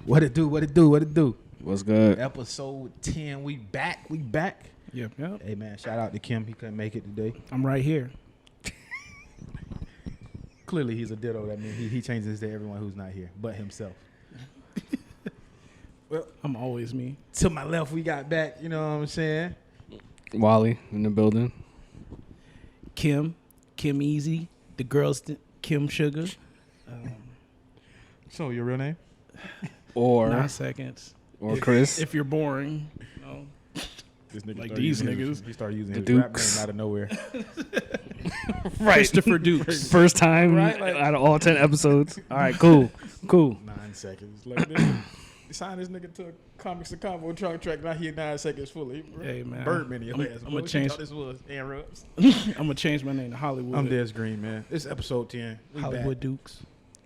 What it do? What it do? What it do? What's good? Episode 10. We back. Yep. Hey, man, shout out to Kim. He couldn't make it today. I'm right here. Clearly, he's a ditto. That means he changes to everyone who's not here, but himself. Well, I'm always me. To my left, we got back. You know what I'm saying? Wally in the building. Kim Easy, the girls, Kim Sugar. So, your real name? Or 9 seconds. Or Chris. If you're boring. No. This nigga Like these niggas. He started using The his rap Dukes. name out of nowhere. Right. Christopher Dukes. First time Right, like- out of all 10 episodes. All right, cool. 9 seconds. Like this. Sign this nigga to a Comics and Convo truck track. Now he 9 seconds fully. Hey, man. Birdman in your ass. I'm gonna change. This was Aaron Rubs. I'm gonna change my name to Hollywood. I'm Des Green, man. This is episode 10. We Hollywood Dukes.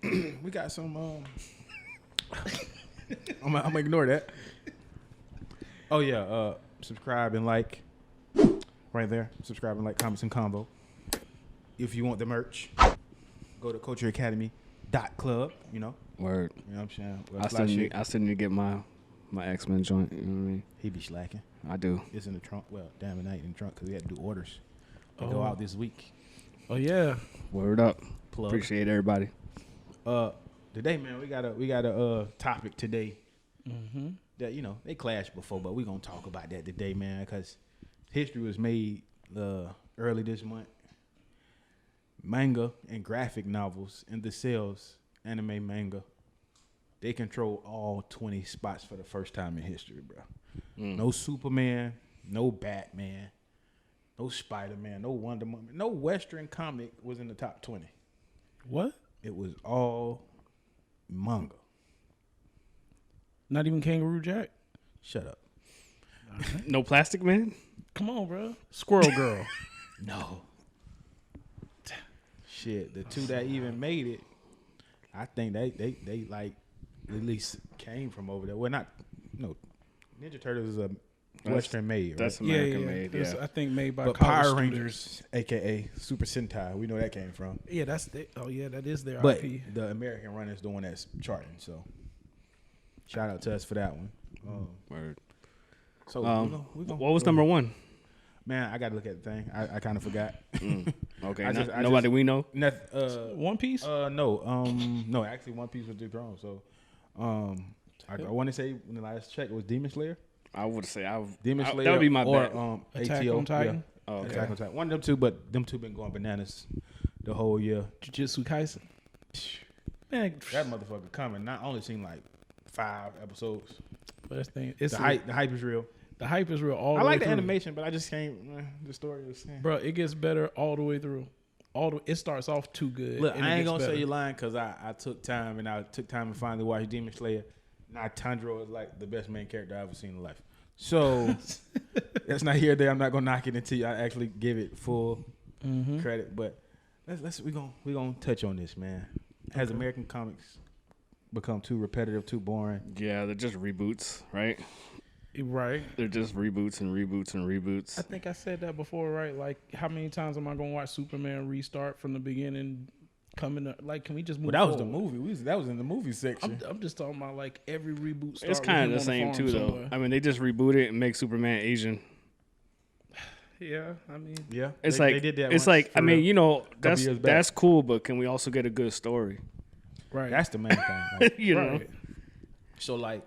back. We got some. I'm gonna ignore that. Oh yeah. Subscribe and like. Right there. Subscribe and like Comics and Convo. If you want the merch, go to cultureacademy.club. You know. Word. You know what I'm saying? I still need to get my X-Men joint. You know what I mean? He be slacking. I do. It's in the trunk. Well, damn, it ain't in the trunk because we had to do orders to go out this week. Oh yeah. Word up. Plug. Appreciate everybody. Today, man, we got a topic today Mm-hmm. that they clashed before, but we gonna talk about that today, man, because history was made early this month. Manga and graphic novels in the sales, anime manga, they control all 20 spots for the first time in history, bro. No Superman, no Batman, no Spider-Man, no Wonder Woman, no Western comic was in the top 20. What? It was all manga. Not even Kangaroo Jack? Shut up. No Plastic Man? Come on, bro. Squirrel Girl. No. Shit, the two that even made it, I think they like at least came from over there. Well, Ninja Turtles is a Western made, right? That's American yeah. made, It's, yeah. I think made by But college Power students. Rangers, aka Super Sentai, we know that came from. Yeah, that is their But IP. the American run is the one that's charting. So shout out to us for that one. Word. So we gonna What was number one? Man, I gotta look at the thing. I kind of forgot. Okay, I nobody we know? One Piece? No, actually, One Piece was dethroned. So, I want to say when the last check it was Demon Slayer. I would say Demon Slayer. That would be my or, bet. Attack ATO. on Titan? Yeah. Oh, okay. Attack on Titan. One of them two, but them two been going bananas the whole year. Jujutsu Kaisen. Man, That motherfucker coming. Not only seen like 5 episodes. but this thing, it's The hype is real. The hype is real all the I way like the through. animation, but I just can't. The story is. Bro, it gets better all the way through. It starts off too good. Look, and it I ain't gets gonna better. say you lying because I took time and finally watched Demon Slayer. Now Tanjiro is like the best main character I've ever seen in life. So that's not here or there. I'm not gonna knock it until I actually give it full credit. But we gonna touch on this, man. Has American comics become too repetitive, too boring? Yeah, they're just reboots, right? Right. They're just reboots and reboots and reboots. I think I said that before, right? Like, how many times am I gonna watch Superman restart from the beginning? Coming up, like, can we just move? Well, that was the forward? movie. That was in the movie section. I'm just talking about like every reboot. It's kind of the same too, though. I mean, they just reboot it and make Superman Asian. Yeah, I mean, Yeah, It's they like did that. it's once like for I mean, real. that's years back. that's cool, but can we also get a good story? right. That's the main thing. Like, You know, right. so like,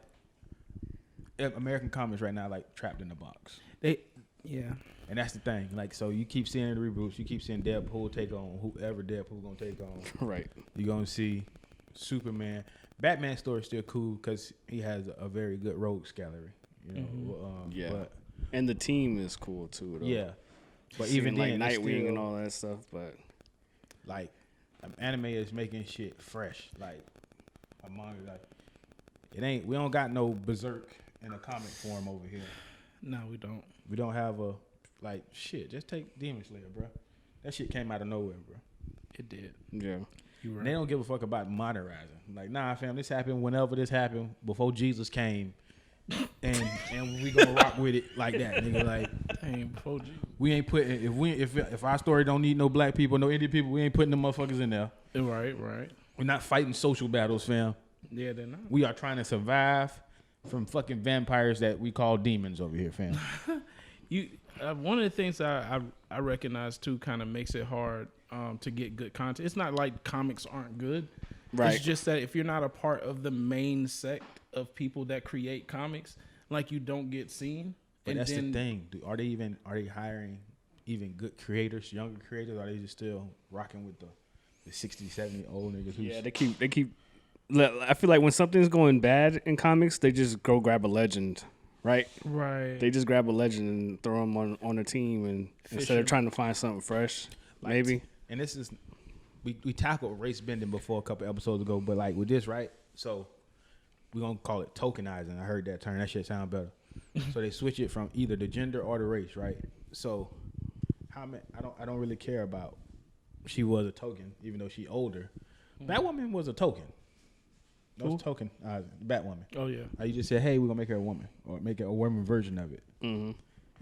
American comics right now like trapped in the box. Yeah. And that's the thing. Like, so you keep seeing the reboots. You keep seeing Deadpool take on whoever Deadpool gonna take on. right? You're gonna see Superman. Batman story is still cool because he has a very good rogues gallery. Yeah. But, And the team is cool too, though. yeah. But Seeing, even like then, it's Nightwing still, and all that stuff, but like, anime is making shit fresh. Like, among like, it ain't. We don't got no Berserk in a comic form over here. No, we don't. We don't have a shit. Just take Demon Slayer, bro. That shit came out of nowhere, bro. It did. yeah. You were And they don't give a fuck about modernizing. Like, nah, fam, this happened whenever this happened, before Jesus came, and we gonna rock with it like that, nigga. Like, Dang, before G. we ain't putting if our story don't need no black people, no Indian people, we ain't putting them motherfuckers in there. Right. We're not fighting social battles, fam. Yeah, they're not. We are trying to survive from fucking vampires that we call demons over here, fam. One of the things I recognize too kind of makes it hard to get good content. It's not like comics aren't good. Right. It's just that if you're not a part of the main sect of people that create comics, like you don't get seen. But that's the thing. Are they hiring even good creators, younger creators? Or are they just still rocking with the 60, 70 old niggas? Yeah, they keep. I feel like when something's going bad in comics, they just go grab a legend, right? Right. They just grab a legend and throw them on a team, and instead of trying to find something fresh, maybe. And this is we tackled race bending before a couple episodes ago, but like with this, right? So we're gonna call it tokenizing. I heard that term. That shit sound better. So they switch it from either the gender or the race, right? So I don't really care about she was a token, even though she older. Batwoman was a token. That was a token. Batwoman. Oh yeah. You just said, hey, we're gonna make her a woman or make it a woman version of it. Mm-hmm.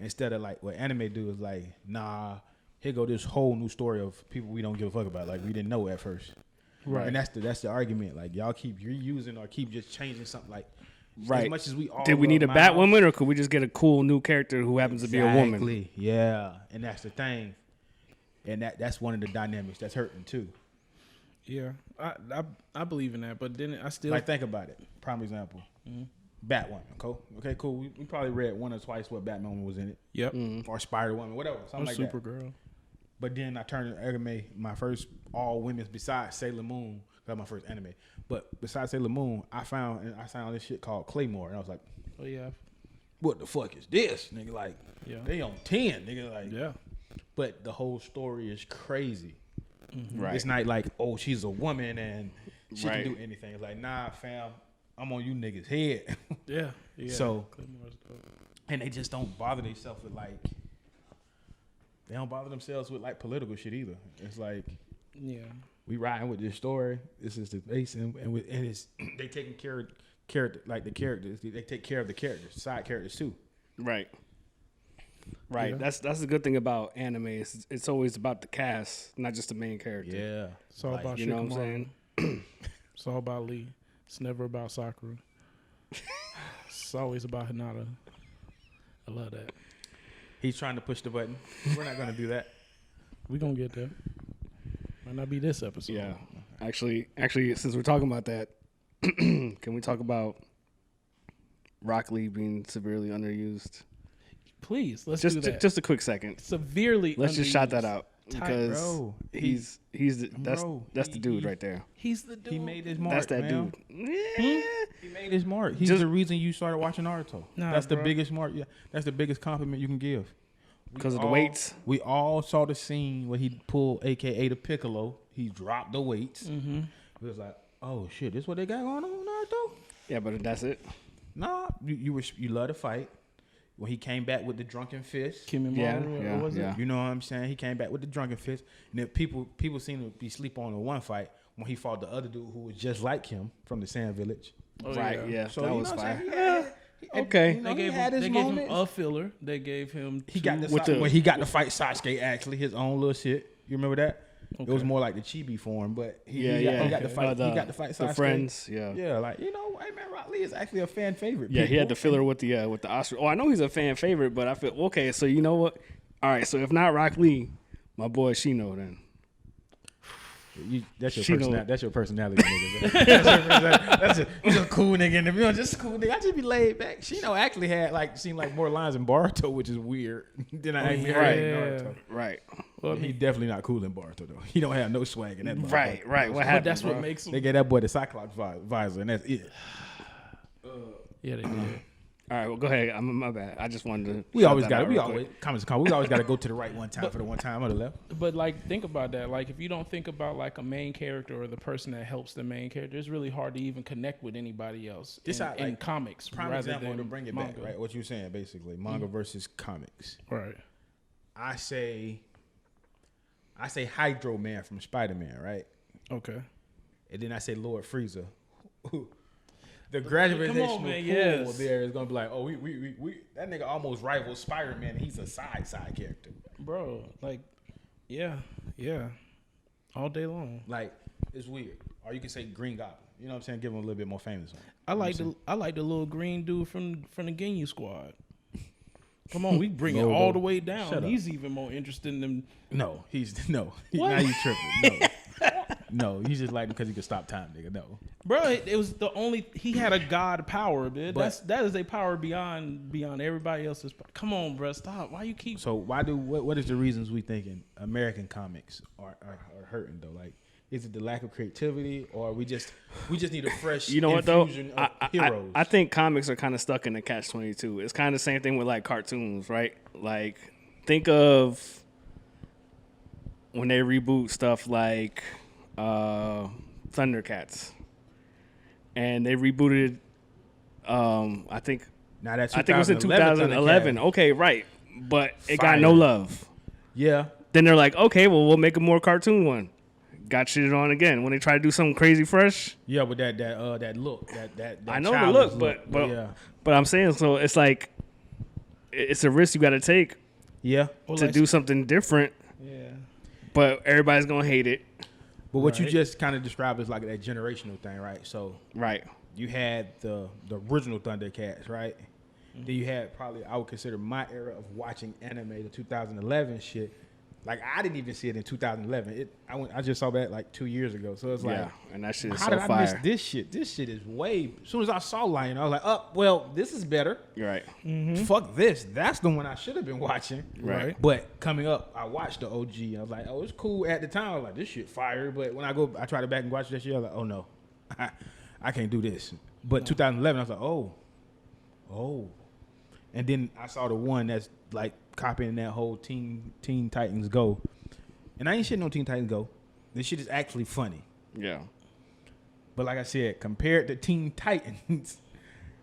Instead of like what anime do is like, nah, here go this whole new story of people we don't give a fuck about, like we didn't know at first. Right. And that's the argument. Like y'all keep reusing or keep just changing something. Like Right. as much as we all Did we need a love Batwoman, or could we just get a cool new character who happens to be a woman? Exactly. Yeah, and that's the thing, and that's one of the dynamics that's hurting too. Yeah, I believe in that, but then I still Like think about it. Prime example. Batwoman. Okay, cool. We probably read one or twice what Batwoman was in it. Yep. Or Spider-Woman, whatever, Or something like that. Supergirl. But then I turned to anime, my first all women's besides Sailor Moon. That's my first anime. But besides Sailor Moon, I found this shit called Claymore, and I was like, Oh yeah. what the fuck is this, nigga? Like, Yeah. they on 10, nigga. Like, Yeah. but the whole story is crazy. Right. It's not like, oh, she's a woman and she Right. can do anything. It's like, nah, fam, I'm on you niggas' head. Yeah. Yeah. So- Claymore's dope. And they just don't bother themselves with like, they don't bother themselves with like political shit either. It's like, Yeah. we riding with this story. This is the base, and it's they taking care of the characters. They take care of the characters, side characters too. Right. Right. Yeah. That's the good thing about anime. It's always about the cast, not just the main character. Yeah, It's all about You know what I'm Shikamaru. saying? It's all about Lee. It's never about Sakura. It's always about Hinata. I love that. He's trying to push the button. We're not gonna do that. We gonna get there. Might not be this episode. Yeah. Actually, since we're talking about that, can we talk about Rock Lee being severely underused? Please, let's do that. Just a quick second. Severely. Let's just shout that underused. out Tight, because bro. he's that's the dude right there. He's the dude. He made his mark. That's that man. dude. Yeah. He made his mark. He's Just- the reason you started watching Naruto. Nah, that's the bro. biggest mark. Yeah, that's the biggest compliment you can give. Because of the weights. We all saw the scene where he pulled, AKA the Piccolo. He dropped the weights. Mm-hmm. It was like, oh shit, this what they got going on, Naruto? Yeah, but that's it. Nah, you love to fight. When he came back with the drunken fist, Kimmy Yeah, Maru, yeah, or was yeah. it? you know what I'm saying? He came back with the drunken fist, and then people seem to be sleep on the one fight when he fought the other dude who was just like him from the Sand Village. Oh, Right, yeah, So that you was know what I'm fire. saying? Okay. You know, They gave he had him, his they gave him moments. a filler. They gave him He two- got the, with the- when he got to fight Sasuke, actually his own little shit. You remember that? It was Okay. more like the chibi form, but he got to Okay. fight. He got to fight Sasuke. the friends. Yeah. Yeah, like hey man, Rock Lee is actually a fan favorite. Yeah, he had the people. filler with the Oscar. Oh, I know he's a fan favorite, but I feel okay. So you know what? All right. So if not Rock Lee, my boy Shino then. That's your She know personality. it. That's your personality, nigga. He's a cool nigga in the middle. Just a cool nigga. I just be laid back. Shino actually had seemed like more lines in Boruto, which is weird. Than I actually heard in Naruto. Right. Well, He definitely not cool in Boruto though. He don't have no swag in that. Right. motherfucker. Right. What but happened? that's bro? what makes They him. gave that boy the Cyclops visor, and that's it. Yeah, they did. All right. Well, go ahead. I'm my bad. I just wanted to. We shout always that got out it. We real always quick. comments call. We always got to go to the right one time for the one time or the left. But like, think about that. Like, if you don't think about like a main character or the person that helps the main character, it's really hard to even connect with anybody else This in, how, in like, comics. Prime rather example than to bring it manga. back, right? What you saying basically, manga versus comics. Right. I say Hydro Man from Spider-Man, right? Okay. And then I say Lord Frieza. The graduational Come on, man, pool yes. there is gonna be like, oh, we that nigga almost rivals Spider-Man. He's a side character. Bro, like, yeah, all day long. Like it's weird. Or you can say Green Goblin. you know what I'm saying, give him a little bit more famous one. I like the little green dude from the Ginyu squad. Come on, we bring it all the way down. Shut up. He's even more interesting than No, now you tripping. No, you just like him because he could stop time, nigga. No, bro. It was the only he had a god power, man. But- That is a power beyond everybody else's. Come on, bro, stop. Why you keep? so what is the reasons we thinking American comics are hurting though? Like, is it the lack of creativity, or we just need a fresh You know what though? infusion of heroes? I think comics are kind of stuck in the catch-22. It's kind of the same thing with like cartoons, right? Like, think of when they reboot stuff like Thundercats, and they rebooted. I think now that's it was in 2011. Okay, right, but it got no Fire. love. Yeah, Then they're like, okay, well, we'll make a more cartoon one. Got shit on again when they try to do something crazy fresh. yeah, with that look, that I know the childish look, but yeah, but I'm saying, so it's like it's a risk you got to take yeah. to do something different, Yeah. but everybody's gonna hate it. But what you Right. just kind of described is like that generational thing, right? So Right. you had the original Thundercats, right? Then you had probably, I would consider my era of watching anime, the 2011 shit. Like, I didn't even see it in 2011. I just saw that like 2 years ago. So it's like, Yeah, and that shit is how so did I miss fire. this shit? This shit is way. As soon as I saw Lion, I was like, oh, well, this is better. You're right. Fuck this. That's the one I should have been watching. Right. But coming up, I watched the OG and I was like, oh, it's cool at the time. I was like, this shit fire. But when I tried to back and watch that shit, I was like, oh no, I can't do this. But 2011, I was like, oh. And then I saw the one that's like copying that whole Teen Titans Go. And I ain't shitting on Teen Titans Go. This shit is actually funny. Yeah. But like I said, compared to Teen Titans,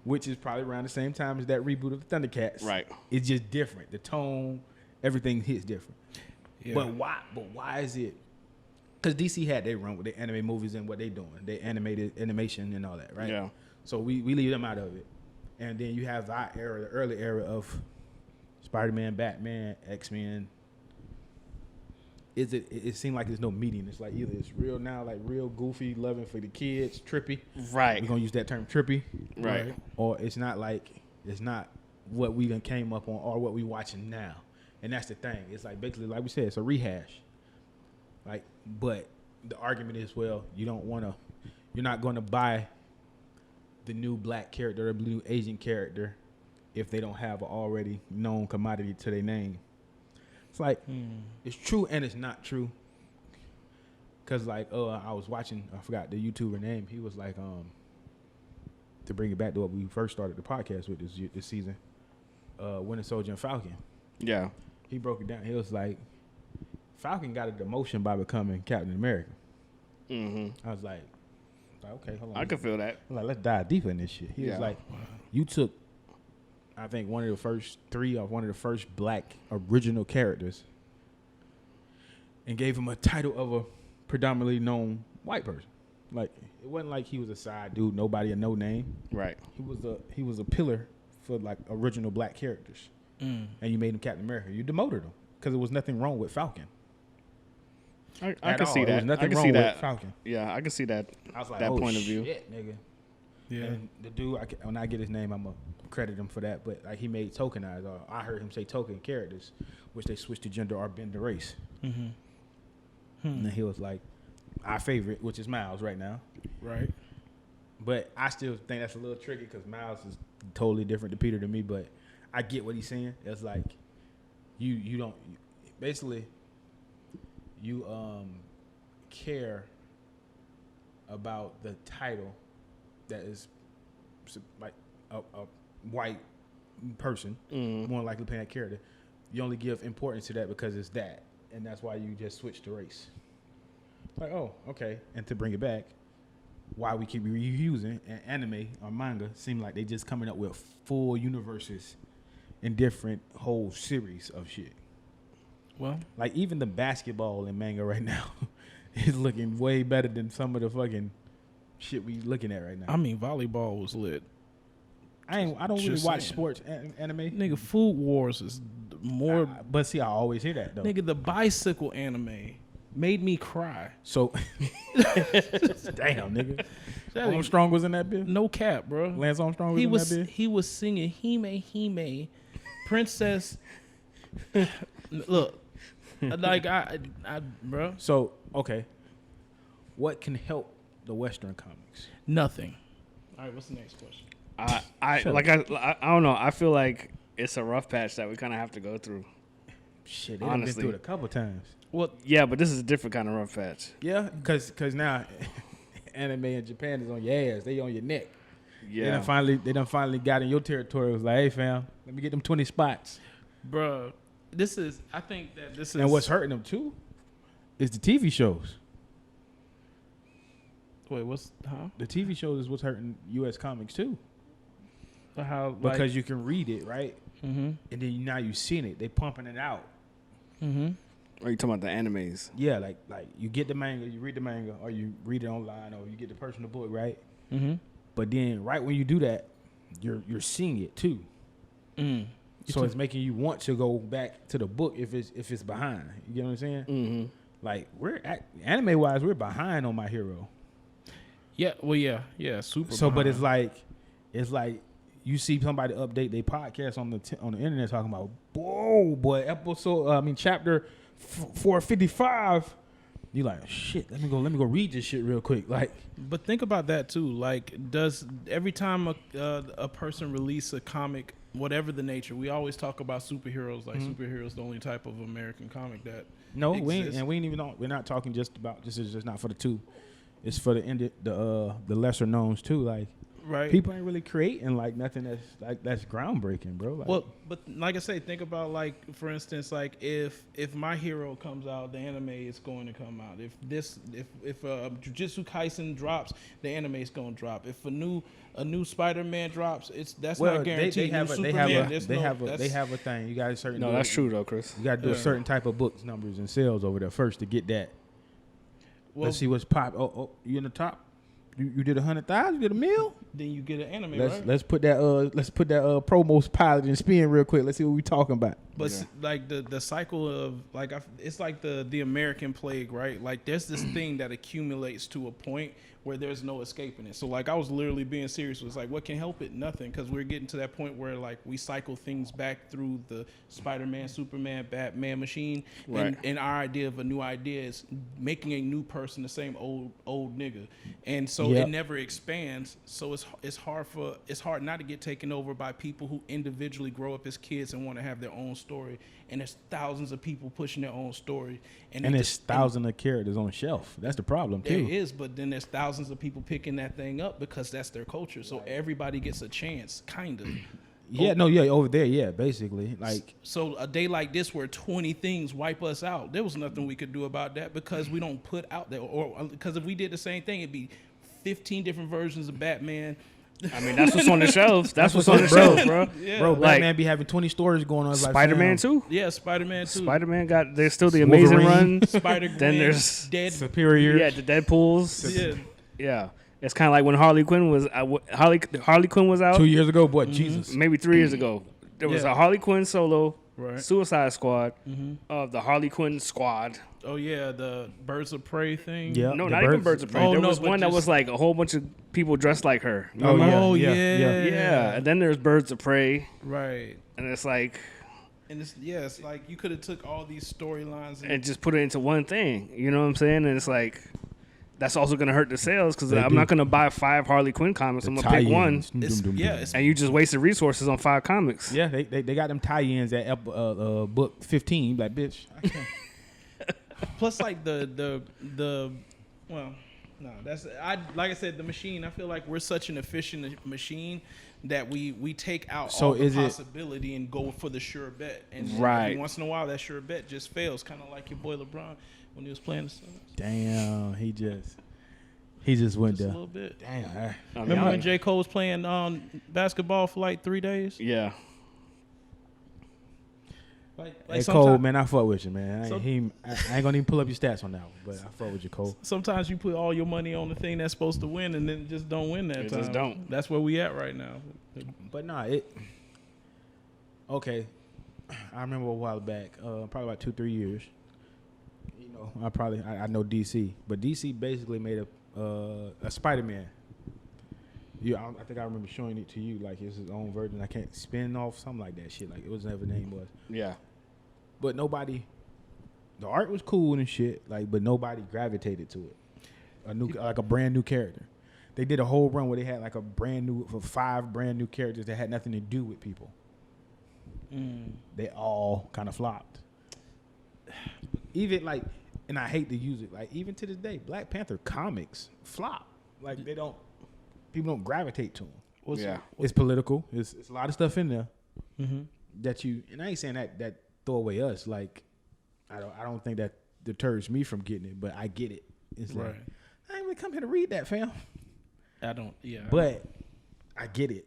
which is probably around the same time as that reboot of the Thundercats, Right. it's just different. The tone, everything hits different. Yeah. But why is it? Because DC had their run with their anime movies and what they doing. They animated animation and all that, right? Yeah. So we leave them out of it. And then you have our era, the early era of Spider-Man, Batman, X-Men. It seemed like there's no medium. It's like either it's real now, like real goofy, loving for the kids, trippy. Right. We're gonna use that term, trippy. Right. Or it's not what we done came up on or what we watching now. And that's the thing. It's like basically, like we said, it's a rehash. Like, but the argument is, well, you're not gonna buy the new black character or the new Asian character if they don't have an already known commodity to their name. It's like, it's true and it's not true. Cause like, I was watching, I forgot the YouTuber name. He was like, to bring it back to what we first started the podcast with this season, Winter Soldier and Falcon. Yeah. He broke it down. He was like, Falcon got a demotion by becoming Captain America. Mm-hmm. I was like, okay, hold on. I can feel that. I'm like, let's dive deeper in this shit. He was Yeah. like, you took, I think, one of the first three or one of the first black original characters and gave him a title of a predominantly known white person. Like, it wasn't like he was a side dude, nobody a no name. Right. He was a pillar for like original black characters. And you made him Captain America. You demoted him because there was nothing wrong with Falcon. I At can all. see There that. was nothing I can wong see with that. Falcon. Yeah, I can see that. I was like, that oh, point of view. shit, nigga. Yeah. And the dude, when I get his name, I'm gonna credit him for that. But like, he made tokenized. I heard him say token characters, which they switched to gender or bend the race. Mm-hmm. And then he was like, our favorite, which is Miles right now. Right. But I still think that's a little tricky because Miles is totally different to Peter to me. But I get what he's saying. It's like you don't basically you care about the title that is like a white person more likely playing that character. You only give importance to that because it's that, and that's why you just switch the race. Like, oh, okay. And to bring it back, why we keep reusing and anime or manga seem like they just coming up with full universes and different whole series of shit. Well, Like even the basketball in manga right now is looking way better than some of the fucking shit we looking at right now. I mean, volleyball was lit. I don't really just watch saying. sports anime. Nigga, Food Wars is more. But see, I always hear that though. Nigga, the bicycle anime made me cry. So damn, nigga. Armstrong was in that bit. No cap, bro. Lance Armstrong was in that bit. He was singing Hime, Princess. Look, like I, bro. So okay, what can help the Western comics? Nothing. All right, what's the next question? I don't know. I feel like it's a rough patch that we kind of have to go through. Shit, they done been through it a couple times. Well, yeah, but this is a different kind of rough patch. Yeah, because now anime in Japan is on your ass. They on your neck. Yeah, They done finally got in your territory. It was like, hey fam, let me get them 20 spots. bro, I think that this is. And what's hurting them too is the TV shows. Wait, The TV shows is what's hurting U.S. comics too. How? Because you can read it, right? Mm-hmm. And then now you've seen it. They pumping it out. Mm-hmm. Are you talking about the animes? Yeah, like you get the manga, you read the manga, or you read it online, or you get the personal book, right? Mm-hmm. But then right when you do that, you're seeing it too. Mm. So it's making you want to go back to the book if it's behind. You get what I'm saying? Mm-hmm. Like anime wise, we're behind on My Hero. Yeah. Well, yeah. Super. So, but behind. it's like you see somebody update their podcast on the internet talking about, whoa, boy, chapter 455. You like, shit, let me go read this shit real quick. Like, But think about that too. Like, does every time a person release a comic, whatever the nature, we always talk about superheroes. Like, superheroes, the only type of American comic that no, exists. we're not talking just about, this is just not for the two. It's for the lesser knowns too. Like, right? people ain't really creating like nothing that's groundbreaking, bro. Like, Well, but like I say, think about, like, for instance, like if My Hero comes out, the anime is going to come out. If Jujutsu Kaisen drops, the anime is going to drop. If a new Spider-Man drops, not guaranteed. They have a thing. You got a certain. No, that's true though, Chris. You got to do a certain type of books, numbers, and sales over there first to get that. Well, Let's see what's pop. Oh, you in the top? You did 100,000. You did $1 million. then you get an anime, right? Let's put that promos pilot and spin real quick. Let's see what we talking about. But like the cycle of like it's like the American plague, right? Like there's this thing that accumulates to a point where there's no escaping it. So like I was literally being serious. It was like, what can help it? Nothing, because we're getting to that point where like we cycle things back through the Spider-Man, Superman, Batman machine, Right. and our idea of a new idea is making a new person the same old nigga, and so it never expands. So it's hard not to get taken over by people who individually grow up as kids and want to have their own story. And there's thousands of people pushing their own story, And there's thousands of characters on the shelf. That's the problem there too. is, but then there's thousands of people picking that thing up because that's their culture. So everybody gets a chance, kind of. Over there, basically. Like, So a day like this where 20 things wipe us out, there was nothing we could do about that because we don't put out there. Or because if we did the same thing, it'd be 15 different versions of Batman. I mean, that's what's on the shelves. That's what's on the shelves, bro. Yeah. bro, Like, Batman be having 20 stories going on. Spider-Man too. Yeah, Spider-Man too. Spider-Man there's still the Amazing Wolverine. Run. Spider-Gwen. Then there's Dead. Superior. Yeah, the Deadpools. Yeah. Yeah, it's kind of like when Harley Quinn was Harley Quinn was out 2 years ago, boy, Jesus. maybe 3 years ago. There was Yeah. a Harley Quinn solo, Right. Suicide Squad, of the Harley Quinn squad. Oh yeah, the Birds of Prey thing. Yeah. No, the not even Birds of Prey. Oh, There no, was but one that just- was like a whole bunch of people dressed like her. Oh, yeah. Oh yeah, yeah. yeah. Yeah, and then there's Birds of Prey, Right. and it's like, And it's like you could have took all these storylines and just put it into one thing. You know what I'm saying? And it's like, that's also gonna hurt the sales because They I'm do. not gonna buy 5 Harley Quinn comics. I'm gonna pick one, it's and you just wasted resources on 5 comics. Yeah, they got them tie-ins at book 15. Like, bitch, I can't. plus like like I said, the machine. I feel like we're such an efficient machine that we take out So all the is it- possibility and go for the sure bet. And Right. every once in a while, that sure bet just fails, kind of like your boy LeBron when he was playing the Suns. Damn, he just went Just a there. little bit. Damn. I mean, Remember when J. Cole was playing basketball for like 3 days? Yeah. Like Hey, Cole, sometimes- man, I fuck with you, man. I So- ain't gonna even pull up your stats on that one, but I fuck with you, Cole. Sometimes you put all your money on the thing that's supposed to win, and then just don't win that It time. just don't. That's where we at right now. But nah, okay. I remember a while back, probably about 2-3 years. You know, I know DC, but DC basically made a Spider-Man I think I remember showing it to you. Like it's his own version. I can't spin off something like that shit. Like it was never name was. Yeah. But nobody. The art was cool and shit. Like, but nobody gravitated to it. A brand new character. They did a whole run where they had like for 5 brand new characters that had nothing to do with people. They all kind of flopped. Even like, and I hate to use it. Like even to this day, Black Panther comics flop. Like people don't gravitate to them. It's political. It's a lot of stuff in there that and I ain't saying that throw away us. Like I don't think that deters me from getting it, but I get it. It's like I ain't really come here to read that, fam. I don't. Yeah. But I get it.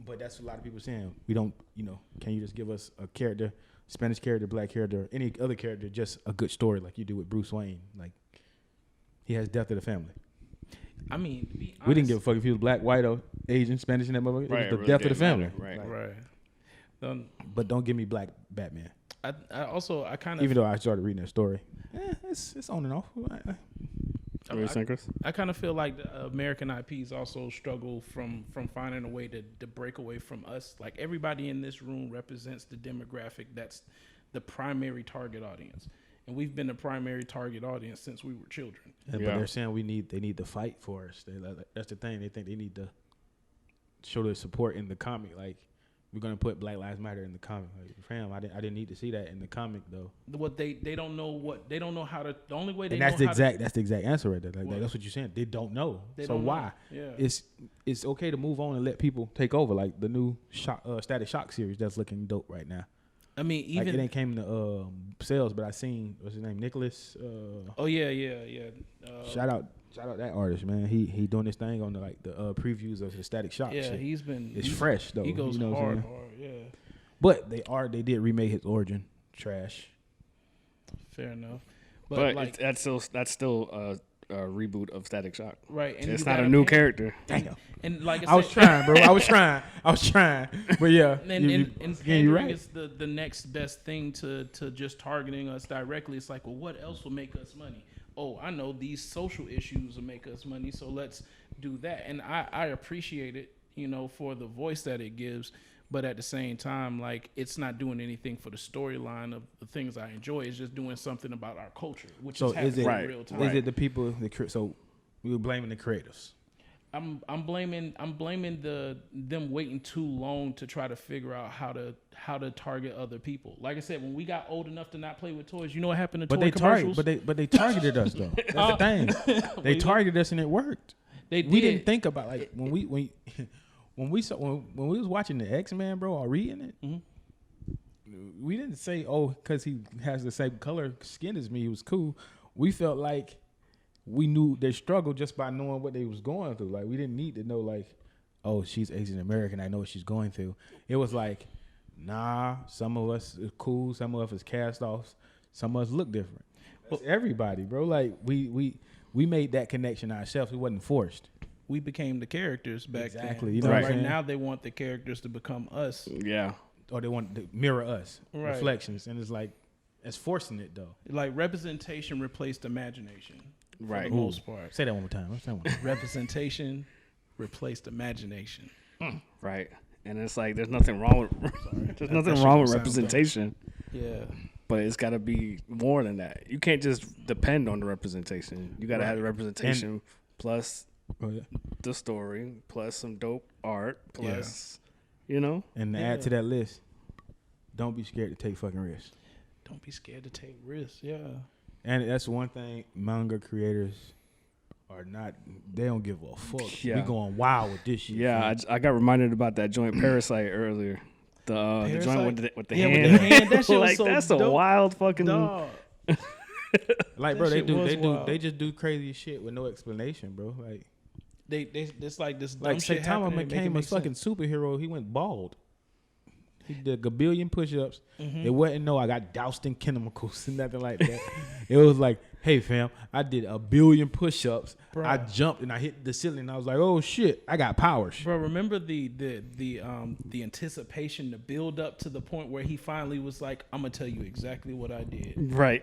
But that's what a lot of people saying. We don't. Can you just give us a character, Spanish character, black character, any other character, just a good story like you do with Bruce Wayne? Like he has death of the family. I mean, to be honest, we didn't give a fuck if he was black, white, or Asian, Spanish, and that motherfucker. Right, it was the really death of the family. Right. But don't give me black Batman. I kind of, even though I started reading that story, it's on and off. I kind of feel like the American IPs also struggle from finding a way to break away from us. Like everybody in this room represents the demographic that's the primary target audience. And we've been the primary target audience since we were children. But they're saying they need to fight for us. That's the thing. They think they need to show their support in the comic. Like we're gonna put Black Lives Matter in the comic. Like, fam, I didn't need to see that in the comic though. What they don't know how to. The only way they that's know that's the exact answer right there. Like that's what you're saying. They don't know. Why? Yeah. It's okay to move on and let people take over. Like the new Static Shock series that's looking dope right now. I mean, even like it ain't came to sales, but I seen what's his name, Nicholas. Oh yeah. Shout out that artist, man. He doing this thing on the previews of the Static Shock. Yeah, shit. he's fresh though. He goes hard. Yeah. But they did remake his origin. Trash. Fair enough. But like, that's still a reboot of Static Shock. Right. And it's not a new character. Damn. And like I was trying, bro. I was trying. But yeah. And you're right. Is the next best thing to just targeting us directly. It's like, well, what else will make us money? Oh, I know these social issues will make us money, so let's do that. And I appreciate it, for the voice that it gives. But at the same time, like it's not doing anything for the storyline of the things I enjoy. It's just doing something about our culture, which is happening in real time. Is it the people? So we were blaming the creators. I'm blaming them waiting too long to try to figure out how to target other people. Like I said, when we got old enough to not play with toys, you know what happened to toy commercials? But they targeted us though. That's the thing. They targeted us and it worked. We didn't think about like when we was watching the X-Men, bro, or reading it. We didn't say, because he has the same color skin as me, he was cool. We felt like we knew their struggle just by knowing what they was going through. Like we didn't need to know like, she's Asian American, I know what she's going through. It was like, nah, some of us is cool, some of us is cast offs, some of us look different. That's everybody, bro. Like we made that connection ourselves. It wasn't forced. We became the characters back then. Exactly. You know what I'm saying? Now they want the characters to become us. Yeah. Or they want to mirror us. Right. Reflections. And it's like, it's forcing it though. Like representation replaced imagination. Right. For the most part. Say that one more time. Representation replaced imagination. Right. And it's like there's nothing wrong with representation. Yeah. But it's got to be more than that. You can't just depend on the representation. You got to have the representation plus the story, plus some dope art, plus, And to add to that list, don't be scared to take fucking risks. Don't be scared to take risks, yeah. And that's one thing manga creators are not, they don't give a fuck. Yeah. We going wild with this shit. Yeah, I got reminded about that joint Parasite earlier. The joint with the hand. With the hand. That shit was so that's dope. A wild fucking dog. Like, bro, they just do crazy shit with no explanation, bro. Like it's like this dumb like shit Saitama happening. became a fucking superhero. He went bald. He did a billion push-ups. It wasn't I got doused in chemicals and nothing like that. It was like, hey fam, I did a billion push-ups. Bro. I jumped and I hit the ceiling. And I was like, oh shit, I got powers. Bro, remember the anticipation, the build up to the point where he finally was like, I'm gonna tell you exactly what I did. Right.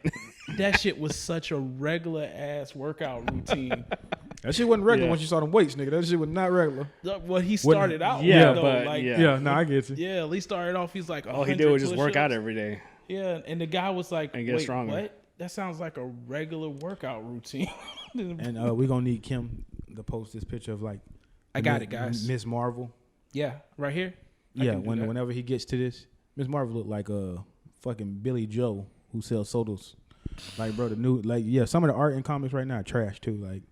That shit was such a regular ass workout routine. That shit wasn't regular once you saw them weights, nigga. That shit was not regular. Well, he started out. Yeah, though, but like, Yeah, no, I get you. yeah. He started off. He's like, all he did was just work out every day. Yeah, and the guy was like, And get wait, stronger. what? That sounds like a regular workout routine. And we're gonna need Kim to post this picture of like I got it, guys. Miss Marvel. Yeah, right here. Yeah, whenever he gets to this, Miss Marvel look like a fucking Billy Joe who sells sodas. Like, bro, the new some of the art in comics right now are trash too. Like,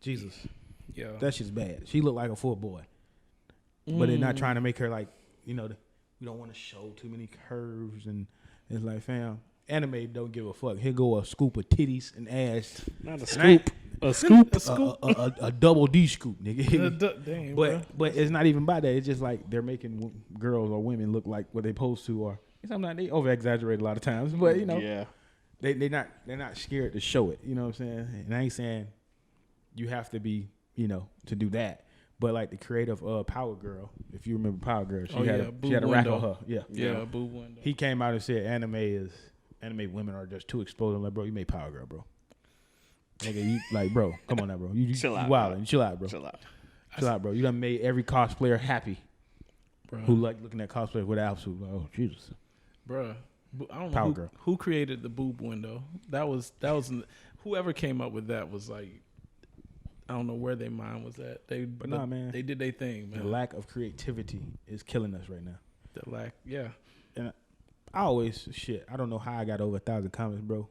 Jesus, Yeah, that shit's bad. She look like a full boy, but they're not trying to make her like, we don't want to show too many curves, and it's like, fam, anime don't give a fuck. Here go a scoop of titties and ass. Not a scoop. A scoop. a scoop. A double D scoop, nigga. Damn, But it's not even by that. It's just like they're making girls or women look like what they supposed to, or sometimes they over exaggerate a lot of times. But Yeah. they're not scared to show it. You know what I'm saying? And I ain't saying you have to be, to do that. But like the creative Power Girl, if you remember Power Girl, she had a rack on her. Yeah, boo window. He came out and said anime women are just too exposed. I'm like, bro, you made Power Girl, bro. Nigga, you like, bro, come on now, bro. You Chill out, wildin'. bro. You chill out, bro. Chill out, bro. You done made every cosplayer happy Bro. who like looking at cosplayers with outfits. Like, oh, Jesus. Bruh. I don't Power know Girl. who created the boob window. That was whoever came up with that was like, I don't know where their mind was at. Man. They did their thing, man. The lack of creativity is killing us right now. The lack, yeah. And I always, I don't know how I got over 1,000 comments, bro.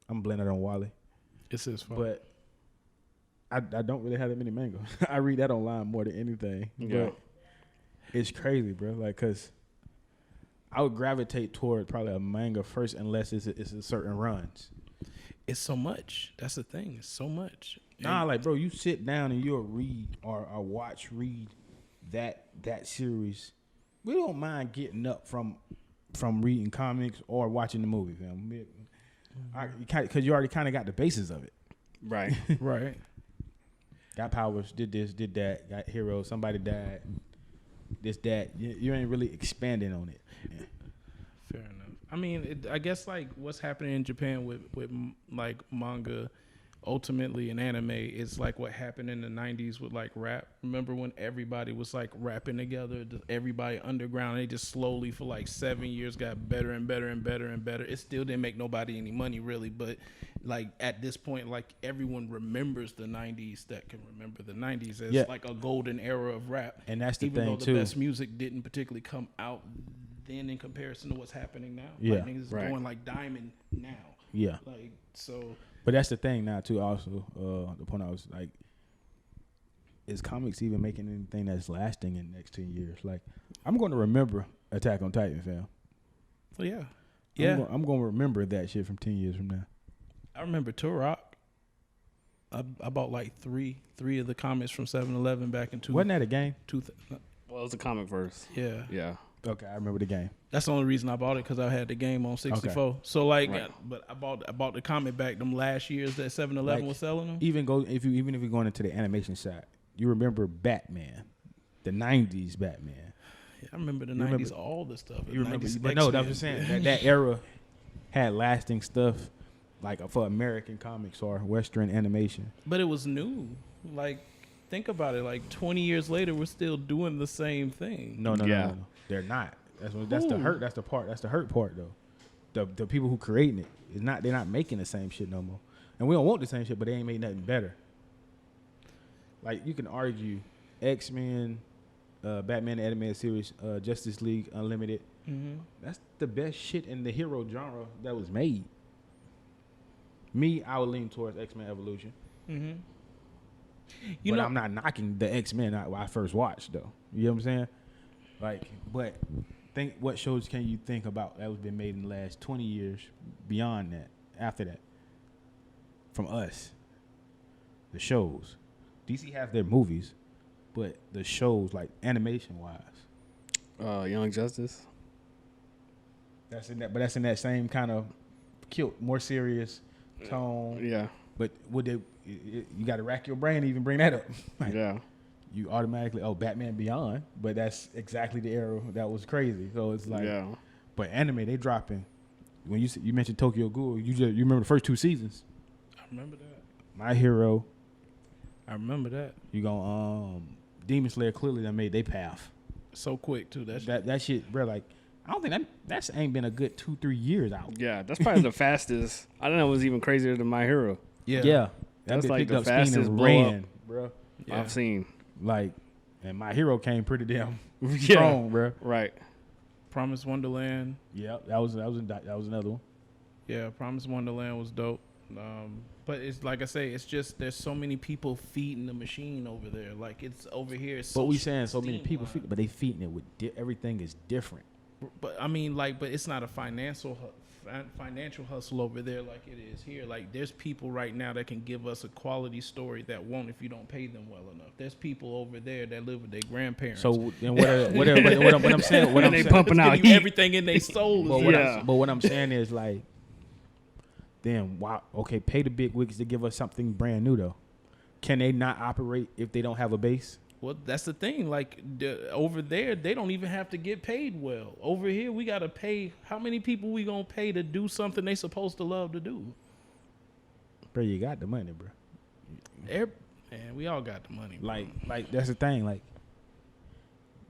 I'm blaming it on Wally. It's his fault. But I don't really have that many mangas. I read that online more than anything. Yeah. But it's crazy, bro. Like, because I would gravitate toward probably a manga first unless it's a certain runs. It's so much. That's the thing. It's so much. Nah, like, bro, you sit down and you'll read or read that series. We don't mind getting up from reading comics or watching the movie, fam. Because you already kind of got the basis of it. Right. Right. Got powers, did this, did that, got heroes, somebody died, this, that. You ain't really expanding on it. Yeah. Fair enough. I mean, I guess like what's happening in Japan with like manga, ultimately in anime, is like what happened in the 90s with like rap. Remember when everybody was like rapping together, everybody underground, they just slowly for like 7 years got better and better and better and better. It still didn't make nobody any money really, but like at this point, like everyone remembers the 90s that can remember the 90s as like a golden era of rap. And that's the even thing though too. The best music didn't particularly come out then in comparison to what's happening now. Yeah, like niggas is going like diamond now. Yeah. Like so. But that's the thing now too. Also, the point I was like, is comics even making anything that's lasting in the next 10 years? Like, I'm going to remember Attack on Titan, fam. So yeah, I'm going to remember that shit from 10 years from now. I remember Turok. I bought like three of the comics from 7-Eleven back in Wasn't that a game? Well, it was a comic verse. Yeah. Yeah. Okay, I remember the game. That's the only reason I bought it, because I had the game on 64. Okay. So like, but I bought the comic back them last years that 7-Eleven was selling them. Even if you're going into the animation side, you remember Batman, the 90s Batman. Yeah, I remember the 90s, all the stuff. You remember? But no, that's what I'm saying. That era had lasting stuff, like for American comics or Western animation. But it was new. Like, think about it. Like 20 years later, we're still doing the same thing. No. They're not. That's the hurt. That's the part. That's the hurt part, though. The people who creating it is not. They're not making the same shit no more. And we don't want the same shit, but they ain't made nothing better. Like, you can argue X-Men, Batman the Animated Series, Justice League Unlimited. Mm-hmm. That's the best shit in the hero genre that was made. Me, I would lean towards X-Men Evolution. Mm-hmm. I'm not knocking the X-Men I first watched, though. You know what I'm saying? Like, but think, what shows can you think about that was been made in the last 20 years beyond that, after that, from us? The shows. DC have their movies, but the shows, like animation-wise. Young Justice. That's in that same kind of cute, more serious tone. Yeah. But you got to rack your brain to even bring that up. Like, yeah. You automatically, Batman Beyond, but that's exactly the era that was crazy. So it's like, but anime, they dropping. When you mentioned Tokyo Ghoul, you remember the first 2 seasons. I remember that. My Hero. I remember that. You Demon Slayer clearly done made their path. So quick too. That shit, bro. Like, I don't think that's ain't been a good 2-3 years out. Yeah, that's probably the fastest. I don't know. It was even crazier than My Hero. Yeah. That's bitch like picked the up steam fastest and blow ran, bro. Yeah. I've seen. Like, and My Hero came pretty damn Yeah. strong, bro. Right. Promised Wonderland. Yeah, that was another one. Yeah, Promised Wonderland was dope. But it's like I say, it's just there's so many people feeding the machine over there. Like it's over here. It's But so we saying so many people streamlined. but they feeding it with everything is different. But I mean, like, but it's not a financial hustle over there like it is here. Like, there's people right now that can give us a quality story that won't if you don't pay them well enough. There's people over there that live with their grandparents. So then what I'm saying, what I'm They saying, pumping out Giving you heat. everything in their soul. but, is what Yeah. but what I'm saying is like, then wow, okay, pay the big wigs to give us something brand new though. Can they not operate if they don't have a base? Well, that's the thing. Like over there, they don't even have to get paid well. Over here, we gotta pay. How many people we gonna pay to do something they supposed to love to do? Bro, you got the money, bro. Man, we all got the money. Bro. Like that's the thing. Like,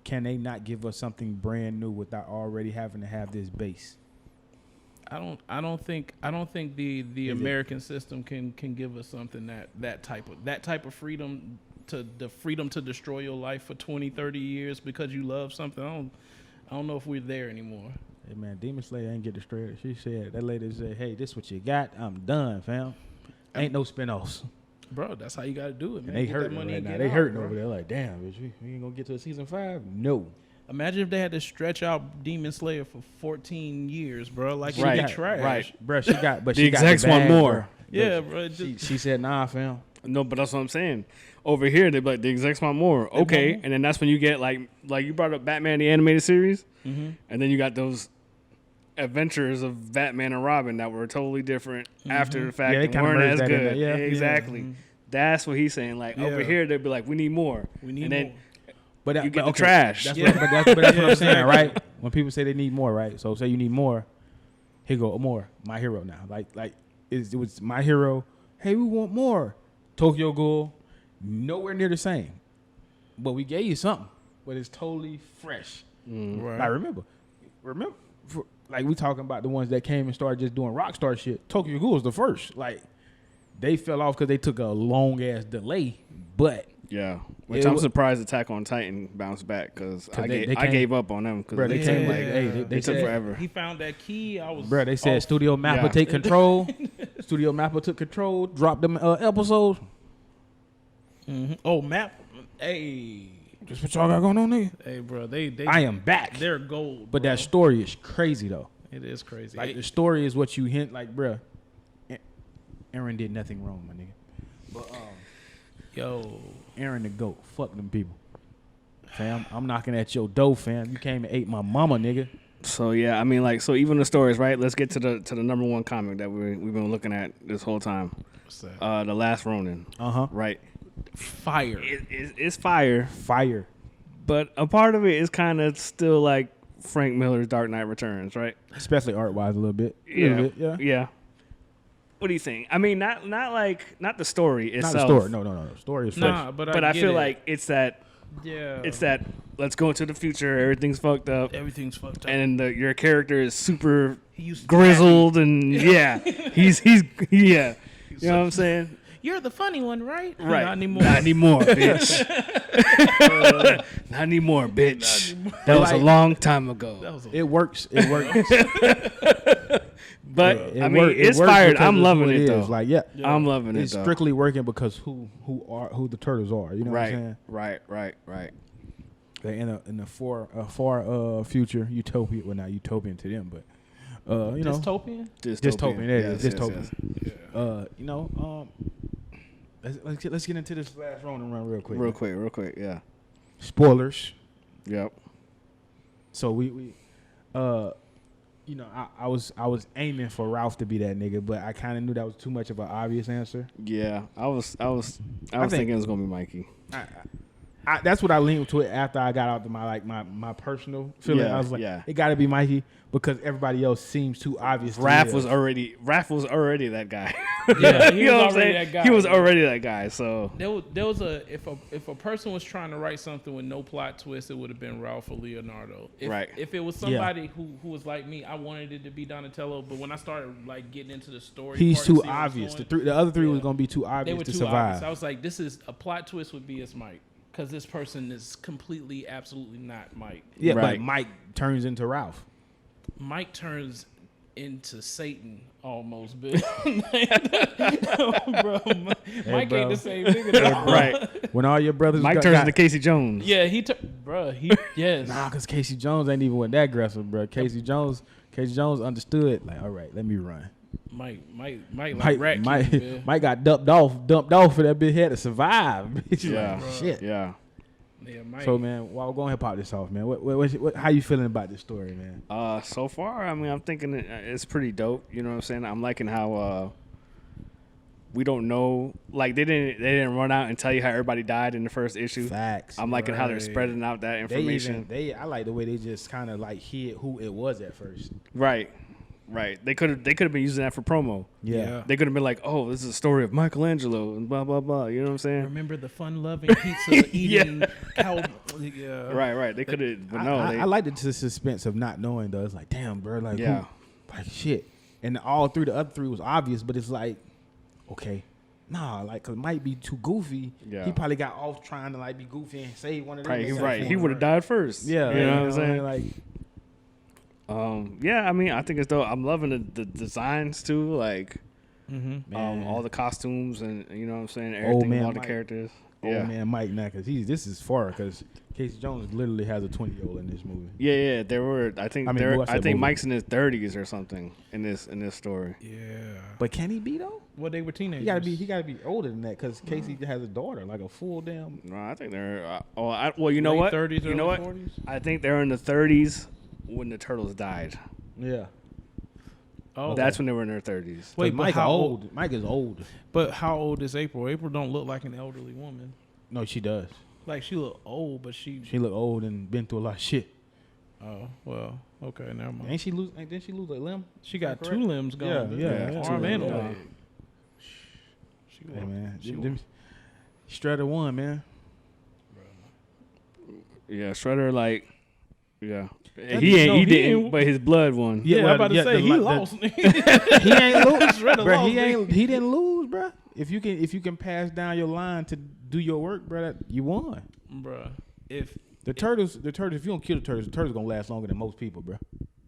can they not give us something brand new without already having to have this base? I don't think the American system can give us something that type of freedom to destroy your life for 20, 30 years because you love something. I don't know if we're there anymore. Hey man, Demon Slayer ain't get destroyed. She said that lady said, "Hey, this what you got? I'm done, fam. Ain't no spinoffs." Bro, that's how you got to do it, man. And they Get that hurting money right and now. get They out, hurting bro. over there. Like, damn, bitch, we ain't gonna get to a season 5. No. Imagine if they had to stretch out Demon Slayer for 14 years, bro. Like Right, it'd be trash. right. Bro, she got, but The she got execs want bag, more. bro. Yeah, But bro. it just- She said, "Nah, fam." No, but that's what I'm saying. Over here, they be like, the execs want more. Okay, more. and then that's when you get like you brought up Batman the animated series, Mhm. and then you got those adventures of Batman and Robin that were totally different after the fact Yeah, they and kinda weren't merged as that in good. there, yeah. Exactly. Mhm. That's what he's saying. Like over Yeah. here, they'd be like, we need more. We need and then more. But You get but the trash. That's Yeah. what, but that's what I'm saying, exactly. right? When people say they need more, right? So say you need more, here go more. My Hero now, like it was My Hero. Hey, we want more. Tokyo Ghoul, nowhere near the same, but we gave you something, but it's totally fresh. Right. Like remember, like we talking about the ones that came and started just doing Rockstar shit. Tokyo Ghoul was the first. Like they fell off because they took a long ass delay, but. yeah, which It I'm wa- surprised Attack on Titan bounced back because I they I came- gave up on them Bro, because they they came took like, like hey, They they took said- forever. He found that key. I was. Bro, they said off. Studio Mappa Yeah. take control. Studio Mappa took control, dropped them episodes. Mhm. Oh, map. Hey, Just what y'all got going on there. hey, bro. They. I am back. They're gold. But bro. that story is crazy though. It is crazy. Like the story is what you hint. Like, bro, Aaron did nothing wrong, my nigga. But Yo, Aaron the GOAT. Fuck them people. Fam, I'm knocking at your door, fam. You came and ate my mama, nigga. So yeah, I mean, like, so even the stories, right? Let's get to the number one comic that we've been looking at this whole time. what's that? The Last Ronin, right? Fire. It's fire, Fire. but a part of it is kind of still like Frank Miller's Dark Knight Returns, right? Especially art wise, a little bit. Yeah. What do you think? I mean, not the story Not itself. the story. No. The story is fresh. Nah, but But I get feel it. like it's that let's go into the future. Everything's fucked up, everything's fucked up. and your character is super He used to grizzled, and yeah, he's yeah. You know what I'm saying? You're the funny one, right? Right. Not anymore. Not anymore, bitch. Not anymore, bitch. That was a Like- long time ago. That was a, It works. It works. But Yeah, I mean, it it's works fired. because I'm it's loving who it though. is. Like, yeah, I'm loving it it's though. strictly working because who the turtles are. You know what I'm Right, saying? right. They're in a far future utopia. Well, not utopian to them, but you know, dystopian. dystopian. There it is, Yes, dystopian. yes. You know, let's get into this last Ronin run real quick. Real quick. Yeah. Spoilers. Yep. So we you know, I was aiming for Ralph to be that nigga, but I kind of knew that was too much of an obvious answer. Yeah. I was think- thinking it was gonna be Mikey. that's what I leaned to it after I got out to my personal feeling. Yeah, I was like, yeah. it got to be Mikey because everybody else seems too obvious. Raph was already that guy. Yeah, he You know was what I'm already saying? that guy. He was yeah. already that guy. So There was if a person was trying to write something with no plot twist, it would have been Ralph or Leonardo. Right. If it was somebody who was like me, I wanted it to be Donatello. But when I started like getting into the story, He's part too to see where it's obvious. going, The other three was Yeah. gonna be too they obvious were to too survive. obvious. I was like, this is a plot twist would be as Mike because this person is completely, absolutely not Mike. Yeah, Right. but Mike turns into Ralph. Mike turns into Satan almost, bro. Mike bro. ain't the same nigga. though. right. When all your brothers Mike turns into Casey Jones. Yeah, yes. Nah, because Casey Jones ain't even with that aggressive, bro. Casey Jones understood. Like, all right, let me run. Mike like Rat King, man. Mike got dumped off for that big head to survive. Bitch, Yeah. like, shit. Yeah. Yeah, Mike. So man, well, go ahead and pop this off, man. How you feeling about this story, man? So far, I mean, I'm thinking it's pretty dope. You know what I'm saying? I'm liking how we don't know, like they didn't run out and tell you how everybody died in the first issue. Facts. I'm liking how they're Right. spreading out that information. I like the way they just kind of like hid who it was at first. Right. They could have been using that for promo. Yeah. They could have been like, oh, this is a story of Michelangelo and blah blah blah. You know what I'm saying? Remember the fun-loving pizza eating cow? Yeah. Right. They could have, but no. I like the suspense of not knowing though. It's like, damn, bro, like, Yeah. like shit. And the other three was obvious, but it's like, okay, nah, like, cause it might be too goofy. Yeah. He probably got off trying to like be goofy and save one of them. Right. He would have died first. Yeah, You know what I'm saying? Like, Yeah, I mean, I think it's dope. I'm loving the designs too, like Mm-hmm. all the costumes and you know what I'm saying, Old everything, man all the Mike. characters. old Yeah, man Mike now, cause this is far, cause Casey Jones literally has a 20-year-old in this movie. yeah. There were, I think, well, I said movie. Mike's in his 30s or something in this story. Yeah. But can he be though? Well, they were teenagers. He gotta be older than that, cause Casey has a daughter, like a full damn. No, I think they're. Well, you know Late what? 30s, You know early what? 40s? I think they're in the 30s when the turtles died. Yeah. Oh, That's when they were in their 30s. Wait, But but Mike how old. Mike is old. But how old is April? April don't look like an elderly woman. No, she does. Like she look old, but she. She look old and been through a lot of shit. Oh well, okay, never mind. Ain't she lose? Didn't she lose a limb? She got Correct? two limbs gone. Yeah, arm and a yeah. leg. She Hey man, she Strutter won, man. Yeah, Shredder, like, yeah. That- He no, he he didn't, ain't- but his blood won. Yeah, well, I'm about to yeah, say the he li- the- lost. He ain't lose, Shredder bro. lost, He didn't lose, bro. If you can pass down your line to do your work, bro, you won. Bruh. If The turtles. If you don't kill the turtles gonna last longer than most people, bro.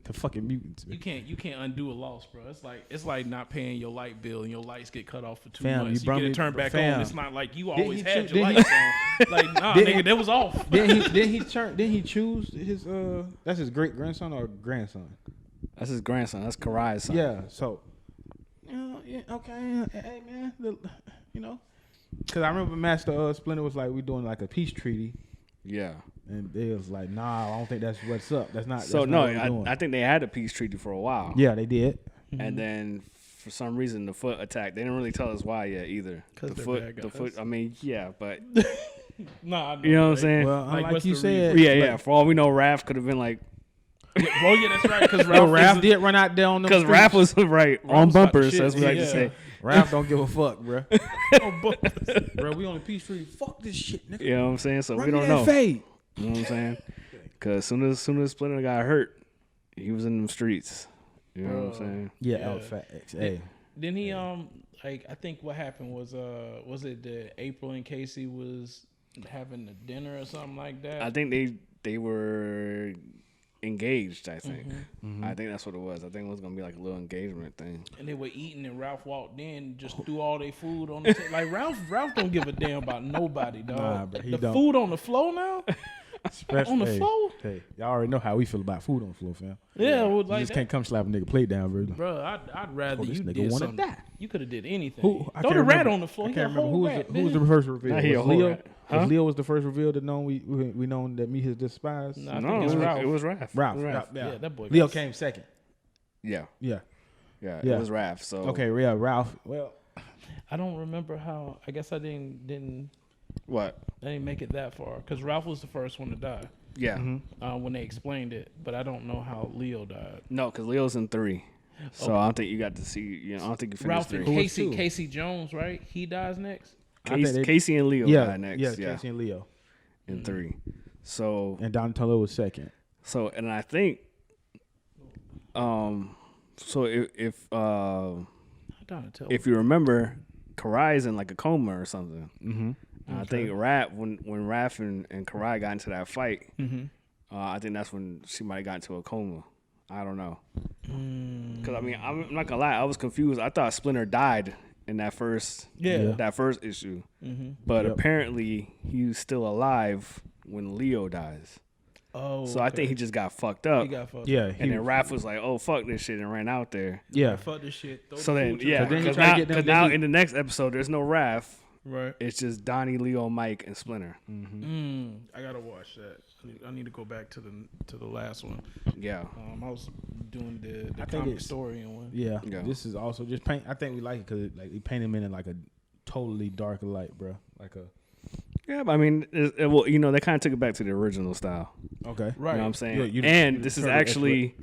The fucking mutants. you can't undo a loss, bro. It's like not paying your light bill and your lights get cut off for 2 Fam, months. you You brought get me- it turned back fam. on. It's not like you Didn't always he had choo- your didn't lights on. Like nah, Didn't nigga, that was off. Didn't he choose his that's his great grandson or grandson? That's his grandson. That's Karai's son. Yeah. So. Yeah. Okay. Hey man, you know, because I remember Master Splinter was like, we doing like a peace treaty. Yeah. And they was like, nah, I don't think that's what's up. That's not. So that's no, not what we're doing. I think they had a peace treaty for a while. Yeah, they did. And then for some reason the Foot attacked. They didn't really tell us why yet either. 'Cause The they're Foot, bad the guys. Foot. I mean, yeah, but Nah, I know, you know what I'm right? saying? Well, Like, like what's you the said, yeah. For all we know, Raph could have been like, Oh yeah, that's right. Because Raph Ralph, did run out there on them because streets. Raph was right on Raph's about bumpers, the as we shit. like to Yeah. say. Raph don't give a fuck, bro. is Bro, we on the peace treaty. Fuck this shit, nigga. You know what I'm saying? So Run we me don't that know. fade. You know what I'm saying? Because soon as Splinter got hurt, he was in them streets. You know what I'm saying? Yeah, Yeah. facts. Hey, Then he like I think what happened was it that April and Casey was having a dinner or something like that? I think they were engaged. I think. I think that's what it was. I think it was gonna be like a little engagement thing. And they were eating, and Ralph walked in, just threw all their food on the table. Like Ralph don't give a damn about nobody, dog. Nah, bro, he the don't. food on the floor now. On the hey, floor? Hey, y'all already know how we feel about food on the floor, fam. Yeah, well, You like just that. can't come slap a nigga plate down, bro. Bro, I'd rather Oh, this you nigga did wanna something. die. You could have did anything. Who? I Throw can't the rat remember. on the floor. I He can't a remember whole who rat, was the man. first reveal. Nah, he a Was whole Leo? rat. Huh? Was Leo was the first reveal that known we known that meet his despise. Nah, I No, think it's Ralph. it was Raph. Ralph. It was Raph. Yeah, that boy. Leo got- came second. Yeah, Yeah. yeah. Yeah. It was Raph. So Okay, yeah, Ralph. Well, I don't remember how. I guess I didn't. What? They didn't make it that far because Ralph was the first one to die Yeah. when they explained it, but I don't know how Leo died. No, because Leo's in 3. So I don't think you got to see. You know, I don't think you finished Ralph 3. and Casey Jones, right? He dies next. Casey and Leo died next. Yeah, Casey and Leo in 3. So and Donatello was second. So and I think, so if you remember, Karai's in like a coma or something. Mm-hmm. I think when Raph and Karai got into that fight, I think that's when she might have got into a coma. I don't know. Because I mean, I'm not gonna lie, I was confused. I thought Splinter died in that first issue, but apparently he's still alive when Leo dies. Oh, so I think he just got fucked up. He got fucked Yeah, up. And then Raph was like, "Oh fuck this shit," and ran out there. Yeah, fuck this shit. So then, yeah, then he because tried to get them- now in the next episode, there's no Raph. Right. It's just Donnie, Leo, Mike, and Splinter. I gotta watch that. I need to go back to the last one. Yeah. I was doing the I think comic it's- story one. yeah. Yeah. This is also just paint. I think we like it because like we paint him in like a totally dark light, bro. Like a Yeah, but I mean, well, you know, they kind of took it back to the original style. okay, You know what I'm saying? You And this is totally actually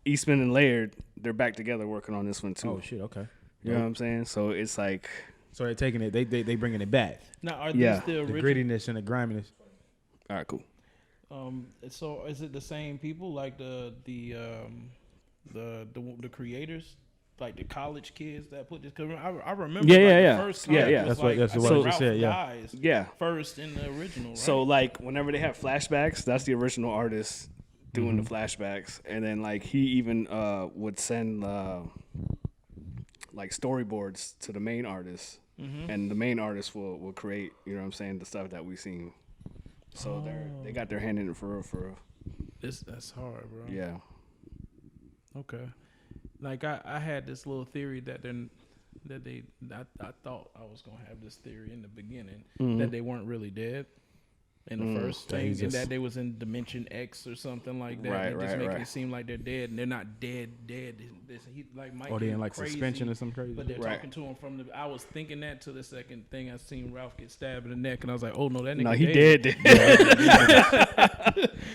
Eastman and Laird. They're back together working on this one too. Oh shit, okay. You know what I'm saying? So it's like, So they're taking it. They bringing it back. Now, are Yeah. these the The original? grittiness and the griminess. all right, cool. So is it the same people like the creators? Like the college kids that put this, cause I remember Yeah. the first Yeah, time yeah. That's was what- that's I what think I just Ralph said, yeah. dies Yeah. first in the original, right? So like whenever they have flashbacks, that's the original artist doing the flashbacks, and then like he even would send like storyboards to the main artist, and the main artist will create, you know what I'm saying, the stuff that we've seen. So they got their hand in it for real. that's hard, bro. Yeah. Okay. Like I had this little theory I thought I was gonna have this theory in the beginning that they weren't really dead in the first thing, and that they was in Dimension X or something like that. Right, and just right, making right. it seem like they're dead, and they're not dead. He like Mike Or they in like crazy, suspension or something crazy. But they're Right. talking to him from the. I was thinking that to the second thing I seen Ralph get stabbed in the neck, and I was like, oh no, that nigga. No, he dead. did.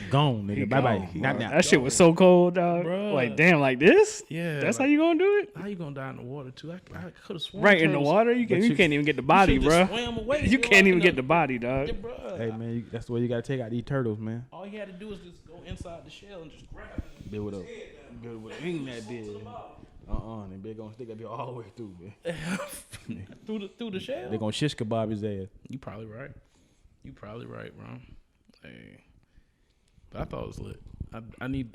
Gone, nigga. Bye bye. Gone, Not bro. now. That shit was so cold, dog. Bruh. Like damn, like this. Yeah, That's like, how you gonna do it? How you gonna die in the water too? I could have sworn. Right in the turtles- water, you can't even get the body, You should've bro. just swam away. You You're can't even walking get up. the body, dog. Yeah, bruh. Hey man, that's the way you gotta take out these turtles, man. All you had to do is just go inside the shell and just grab it. They would have, hang that bitch. And they gonna stick that bitch all the way through, man. through the shell. They gonna shish kebab his ass. You probably right. You probably right, bro. Hey, but I thought it was lit.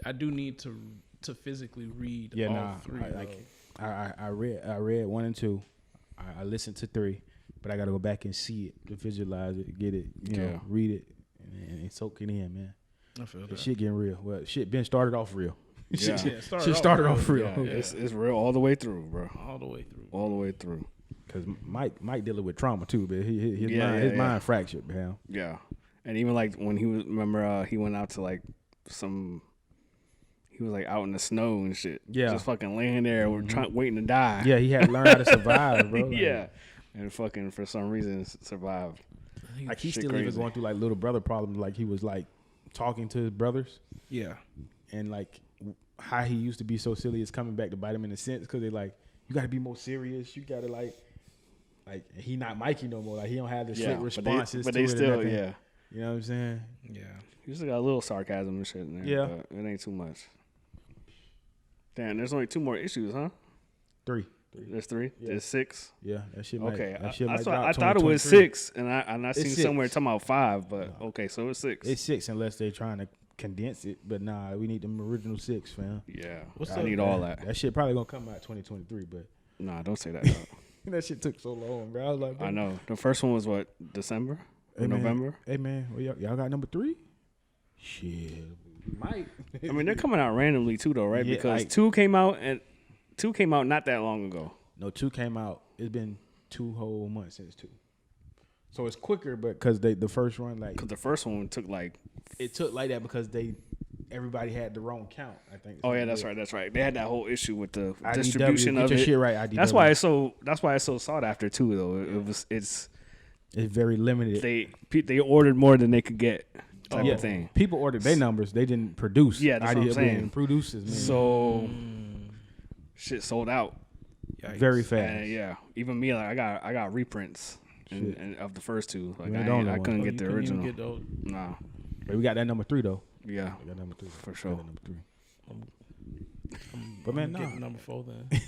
I do need to physically read Yeah, all nah. three. I read 1 and 2. I listened to 3, but I gotta go back and see it, to visualize it, get it, you know, read it, and soak it in, man. I feel The that. shit getting real. Well, shit been started off real. Yeah. shit started started off off real. Yeah, it's real all the way through, bro. all the way through. All the way through. Cause Mike dealing with trauma too, but his Yeah, mind fractured, man. Yeah, and even like when he was, remember he went out to like he was like out in the snow and shit. Yeah. Just fucking laying there, waiting to die. Yeah, he had to learn how to survive, bro. Like, Yeah, and fucking for some reason survived. like he's Shit still even crazy. going through like little brother problems. Like he was like talking to his brothers, Yeah. and like how he used to be so silly is coming back to bite him in a sense, because they like, you got to be more serious. You got to like he not Mikey no more. Like he don't have the slick responses. but to they it and still, nothing. yeah. You know what I'm saying? Yeah. He still got a little sarcasm and shit in there. Yeah. But it ain't too much. Damn, there's only 2 more issues, huh? 3. There's 3. Yeah. There's 6. Yeah, that shit. Might, Okay, that shit might I drop thought it was 2023. 6, and I seen It's somewhere 6. talking about 5, but okay, so it's 6. It's 6 unless they're trying to condense it. But nah, we need them original 6, fam. Yeah, What's I up, need all that. That shit probably gonna come out 2023, but Nah, don't say that. Dog. that shit took so long, bro. I was like, I know. The first one was what, December or Hey, man. November? Hey man, well, y'all got number 3? Shit, might. I mean, they're coming out randomly too, though, right? Yeah, Because like- 2 came out not that long ago. No, 2 came out. It's been 2 whole months since 2. So it's quicker, but because the first run, like Because the first one took like. it took like that because everybody had the wrong count. I think. Oh yeah, that's right. They had that whole issue with the IDW, distribution get of your it. shit right, IDW. That's why it's so sought after too, though. It's It's very limited. They ordered more than they could get. Type of thing. People ordered their numbers. They didn't produce. Yeah, that's what I'm saying. Producers, man. So shit sold out. Yikes. Very fast. And yeah, even me, like I got reprints of the first two. Like Yeah, I couldn't get the original. Get those. Nah. But we got that number 3 though. Yeah, We got number 3 for sure. Number 3. But man, Get nah. number 4 then.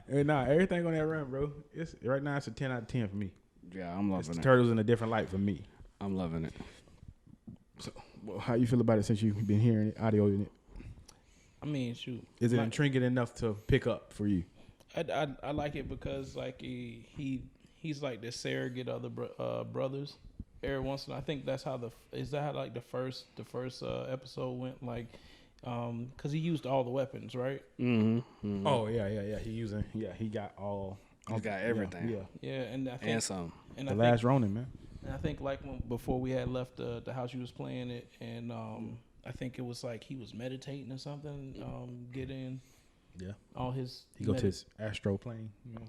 Hey, nah, everything on that run, bro. It's right now. It's a 10 out of 10 for me. Yeah, I'm It's loving the it. Turtles in a different light for me. I'm loving it. So, well, how you feel about it since you've been hearing it, audio in it? I mean, shoot. Is it intriguing enough to pick up for you? I like it because like he's like the surrogate of the brothers. Every once in I think that's how the first episode went, like because he used all the weapons, right? Mm-hmm. Oh yeah. He got all. He's got everything. Yeah, and I think And some. and The I last think, Ronin, man. and I think like before we had left the house, you was playing it, and I think it was like he was meditating or something, getting all his. He go to his astro plane. You know?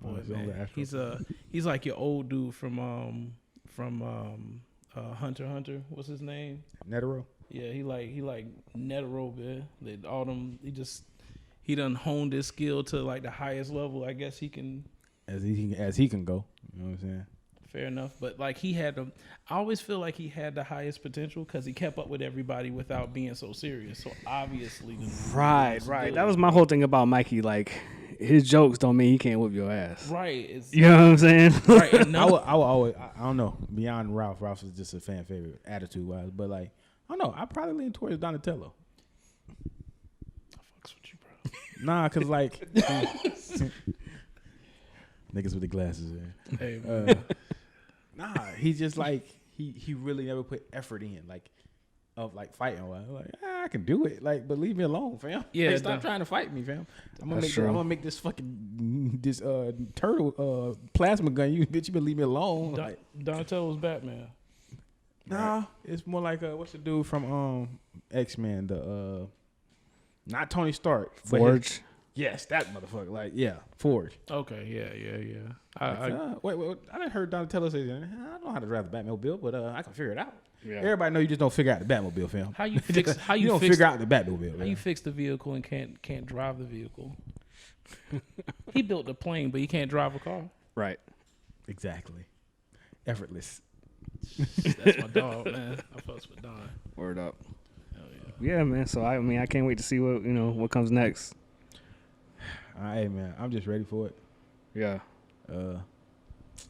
My boy, his own man. astro He's like your old dude from Hunter x Hunter. What's his name? Netero. Yeah, he like Netero, man. He done honed his skill to like the highest level. I guess he can. As he can go. You know what I'm saying? Fair enough, but like I always feel like he had the highest potential because he kept up with everybody without being so serious. So obviously, Right. That was my whole thing about Mikey. Like, his jokes don't mean he can't whip your ass. Right. It's, You know what I'm saying? right. And I will always. I don't know. Beyond Ralph is just a fan favorite attitude wise, but like I don't know. I probably lean towards Donatello. I fucks with you, bro. Nah, cause like niggas with the glasses. Man. Hey, man. Nah, he's just like he really never put effort in, like of like fighting. Like I can do it, like but leave me alone, fam. Yeah, Hey, stop trying to fight me, fam. I'm gonna make this fucking turtle plasma gun. You bitch, you better leave me alone. Like, Donatello's Batman. nah, it's more like what's the dude from X-Men? The not Tony Stark, but Forge. yes, that motherfucker. Like Forge. Okay, yeah. Wait, I didn't heard Donatello say that. I don't know how to drive the Batmobile, but I can figure it out. Yeah. Everybody know you just don't figure out the Batmobile, fam. How you fix? How you don't fix, figure out the Batmobile? How man. you fix the vehicle and can't drive the vehicle? He built the plane, but he can't drive a car. Right. Exactly. Effortless. That's my dog, man. I fucks with Don. Word up. Hell yeah. Yeah, man. So I mean, I can't wait to see what comes next. Hey man, I'm just ready for it. Yeah.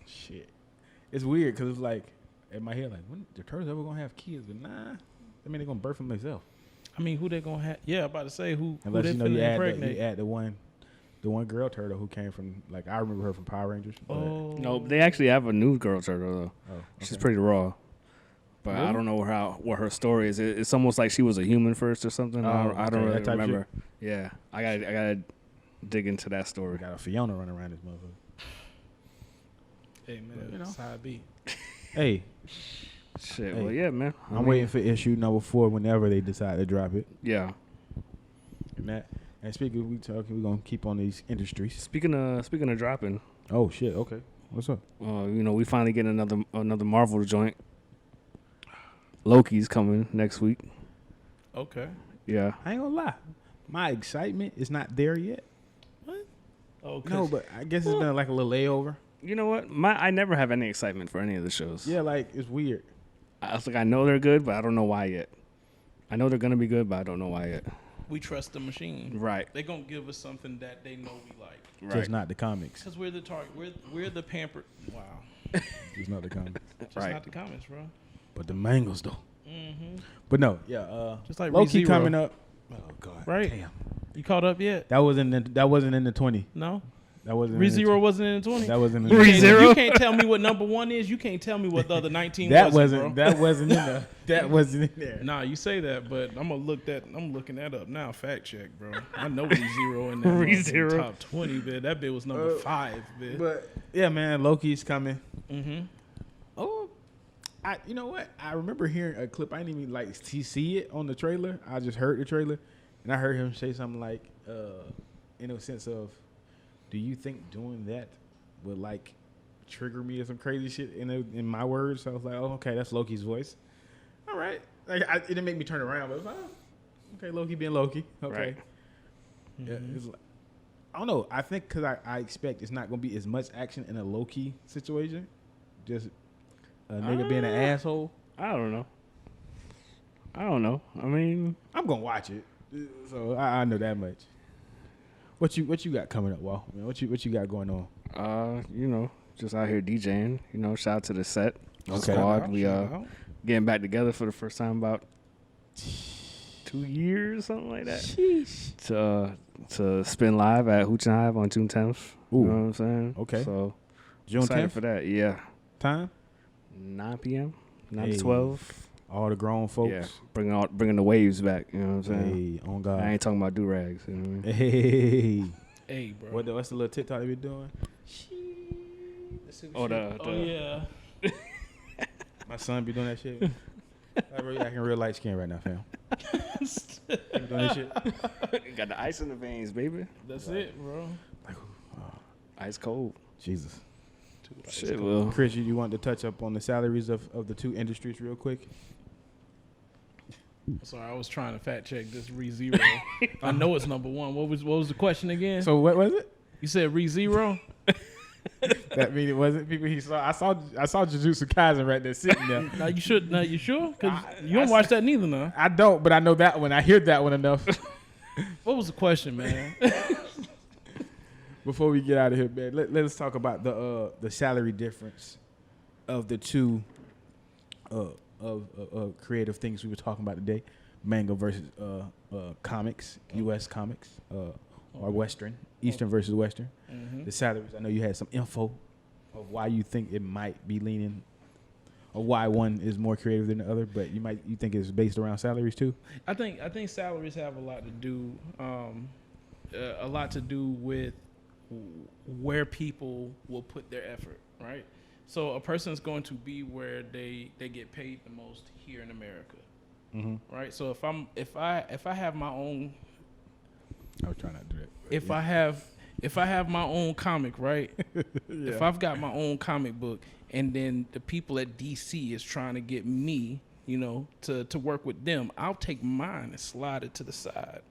Shit. It's weird because it's like in my head, like when the turtles ever gonna have kids? But nah, I mean they're gonna birth them themselves. I mean, who they gonna have? Yeah, I'm about to say who Unless they you know you finna add impregnate. the one girl turtle who came from like I remember her from Power Rangers. But, Oh No, they actually have a new girl turtle though. okay. She's pretty raw. But Really? I don't know what her story is. It's almost like she was a human first or something. I don't okay, really that type remember. Yeah, I gotta dig into that story. We got a Fiona running around this motherfucker. Hey man, You know. that's how it be. Hey, Shit. Hey, Well, yeah, man. I I'm mean, waiting for issue number 4 whenever they decide to drop it. Yeah. And speaking, we're gonna keep on these industries. Speaking of dropping, Oh shit. Okay. What's up? we finally get another Marvel joint. Loki's coming next week. Okay. Yeah. I ain't gonna lie. My excitement is not there yet. Oh, No, but I guess it's been like a little layover. You know what? I never have any excitement for any of the shows. Yeah, like it's weird. I know they're good, but I don't know why yet. I know they're gonna be good, but I don't know why yet. we trust the machine. Right. They gonna give us something that they know we like. Just not the comics. Because we're the target. We're the pampered. Wow. Just not the comics. Just Right. not the comments, bro. But the mangoes though. Mm-hmm. But no, yeah. Just like Loki ReZero. coming up. Oh god. Right. Damn. You caught up yet? That wasn't in the 20. No. That wasn't. ReZero wasn't in the 20. That wasn't. You In can't- the ReZero? You can't tell me what number 1 is. You can't tell me what the other 19 That was. wasn't. Bro. That wasn't in there. That wasn't in there. Nah, you say that, but I'm looking that up now. Fact check, bro. I know ReZero in that ReZero. motherfucking top 20, man. That bit was number 5, man. But yeah, man, Loki's coming. Mm-hmm. Oh, you know what? I remember hearing a clip. I didn't even like see it on the trailer. I just heard the trailer, and I heard him say something like, in a sense of, do you think doing that would like trigger me or some crazy shit in my words. So I was like, oh, okay, that's Loki's voice. All right. Like, it didn't make me turn around, but it was like, oh, okay, Loki being Loki. Okay. Right. Yeah, it's like, I don't know. I think because I expect it's not going to be as much action in a Loki situation. Just a nigga being an asshole. I don't know. I mean, I'm going to watch it. So I know that much. What you got coming up, Wall? I mean, what you got going on? you know, just out here DJing. You know, shout out to the set Okay. squad. We getting back together for the first time about 2 years, something like that. Sheesh. To spin live at Hooch and Hive on June 10th. Ooh. You know what I'm saying? Okay. So June excited 10th? for that. Yeah. Time? 9 p.m. 9 Hey. to 12. All the grown folks. Yeah. Bringing the waves back. You know what I'm saying? Hey, on God. I ain't talking about do-rags. You know what I mean? Hey. Hey, bro. What's the little TikTok they be doing? Oh, yeah. My son be doing that shit. I really acting real light skin right now, fam. You doing that shit? Got the ice in the veins, baby. That's it, bro. Ice cold. Jesus. Shit, well. Chris, you want to touch up on the salaries of the two industries real quick? Sorry, I was trying to fact check this ReZero. I know it's number one. What was the question again? So what was it? You said ReZero? That mean it wasn't people he saw. I saw Jujutsu Kaisen right there sitting there. Now you should. Now you sure? Because you don't watch that neither, now. I don't, but I know that one. I hear that one enough. What was the question, man? Before we get out of here, man, let's talk about the salary difference of the two creative things we were talking about today: manga versus comics, U.S. comics, or Western, Eastern versus Western. The salaries. I know you had some info of why you think it might be leaning, or why one is more creative than the other, but you think it's based around salaries too. I think salaries have a lot to do with where people will put their effort, right? So a person is going to be where they get paid the most here in America, right? So if I have my own, I was trying not to do that. If I have my own comic, right? Yeah. If I've got my own comic book, and then the people at DC is trying to get me, to work with them, I'll take mine and slide it to the side.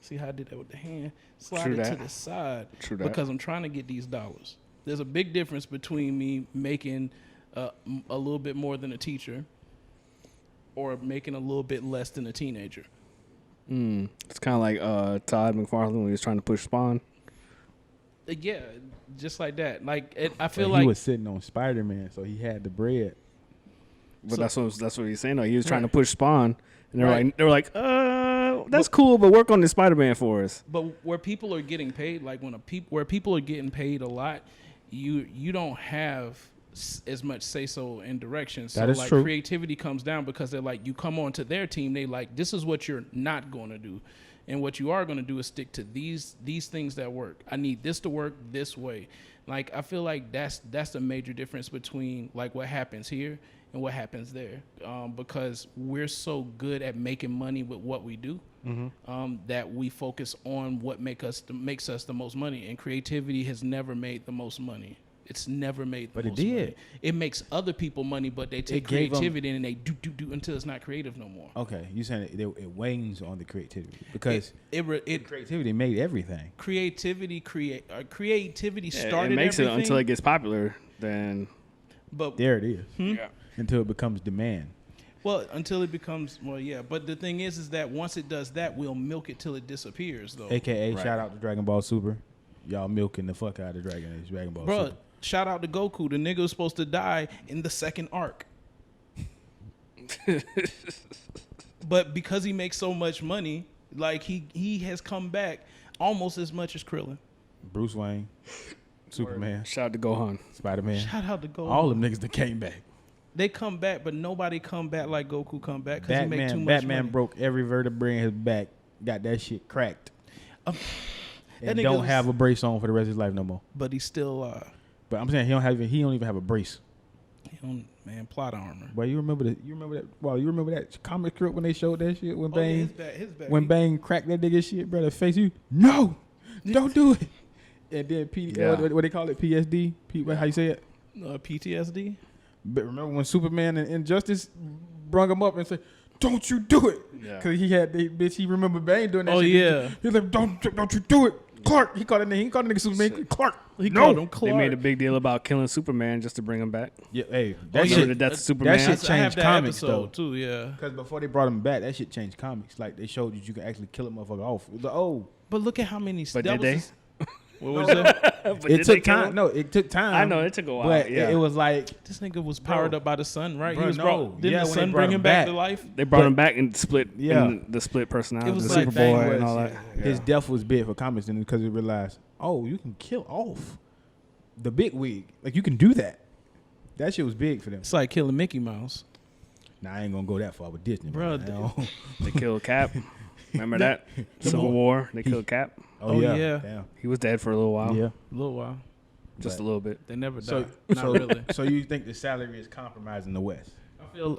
See how I did that with the hand? Slide it to the side. True that. Because I'm trying to get these dollars. There's a big difference between me making a little bit more than a teacher or making a little bit less than a teenager. It's kind of like Todd McFarlane when he was trying to push Spawn. Yeah, just like that. I feel But like he was sitting on Spider-Man, so he had the bread. But So- that's what he's saying. Though. He was trying to Right. push Spawn, and Right. they were like, that's cool, but work on the Spider-Man for us. But where people are getting paid, like where people are getting paid a lot, you don't have as much say so in direction. So That is like true. creativity comes down because they're like, you come on to their team, they like, this is what you're not going to do, and what you are going to do is stick to these things that work. I need this to work this way. Like I feel like that's the major difference between like what happens here and what happens there, because we're so good at making money with what we do. That we focus on what makes us the most money, and creativity has never made the most money. It's never made the But it most did. money. It makes other people money, but they take It gave 'em- creativity and they do until it's not creative no more. Okay, you saying it wanes on the creativity because It creativity made everything. creativity It started makes everything, it until it gets popular. Then but There it is. yeah. Until it becomes demand. well, until it becomes yeah. But the thing is that once it does that, we'll milk it till it disappears, though. AKA Right. shout out to Dragon Ball Super. Y'all milking the fuck out of Dragon Ball Bro, Super. shout out to Goku. The nigga was supposed to die in the second arc. But because he makes so much money, like he has come back almost as much as Krillin. Bruce Wayne, Superman, Shout out to Gohan. Spider-Man. Shout out to Goku. All them niggas that came back. They come back, but nobody come back like Goku come back because he make too much Batman money. broke every vertebrae in his back. Got that shit cracked. that And nigga don't was- have a brace on for the rest of his life no more. But he's still But I'm saying he don't even have a brace. plot armor. Boy, you remember that? Well, you remember that comic strip when they showed that shit when Oh, yeah, Bane his back. when Bane cracked that nigga shit, brother, face you. No, don't do it. And then Yeah. what they call it? PSD. How you say it? PTSD. But remember when Superman and Injustice brung him up and said, "Don't you do it," because he had the bitch. He remember Bane doing that. Oh shit. yeah. He's like, "Don't you do it, Clark." He called the name. He called the nigga Superman Clark. He called him Clark. They made a big deal about killing Superman just to bring him back. Yeah, hey, That that shit. the death of Superman. That shit I have changed that comics though. episode too. Yeah. Because before they brought him back, that shit changed comics. Like they showed you can actually kill a motherfucker off. It was like, oh, But look at how many. But did they? What was that? But it did took they kill time. him? No, it took time. I know it took a while. But Yeah. it was like This nigga was powered up by the sun, right? Bro, He was no. brought. Didn't Yeah, the when they sun brought bring him him back back. to life? They brought But- him back and split. Yeah. in the split personality. It was the like Superboy thing and was, all that. his death was big for comics because they realized, oh, you can kill off the big wig. Like you can do that. That shit was big for them. It's like killing Mickey Mouse. Now I ain't gonna go that far with Disney, Bro, man. They killed Cap. Remember that? Civil War. They killed Cap. Oh, yeah. Damn. He was dead for a little while. Yeah. A little while. Just But- a little bit. They never So, died. Not really. so you think the salary is compromising the West?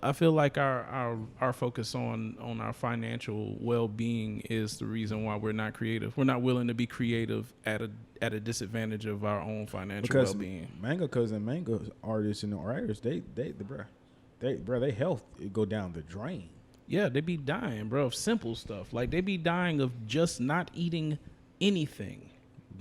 I feel like our focus on our financial well being is the reason why we're not creative. We're not willing to be creative at a disadvantage of our own financial well Because being. manga artists and the writers, they their health it go down the drain. Yeah, they be dying, bro, of simple stuff. Like they be dying of just not eating anything.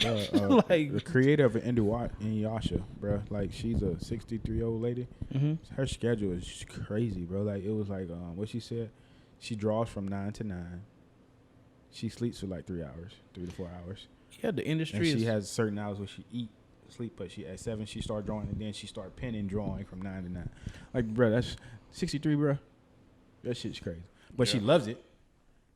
Like- The creator of Inuyasha, bro, like she's a 63-year-old lady. Mm-hmm. Her schedule is crazy, bro. Like it was like what she said. She draws from 9 to 9. She sleeps for like 3 to 4 hours. Yeah, the And industry she is. has certain hours where she sleep, but she at 7 she start drawing, and then she start penning drawing from 9 to 9. Like, bro, that's 63, bro. That shit's crazy. But she loves it.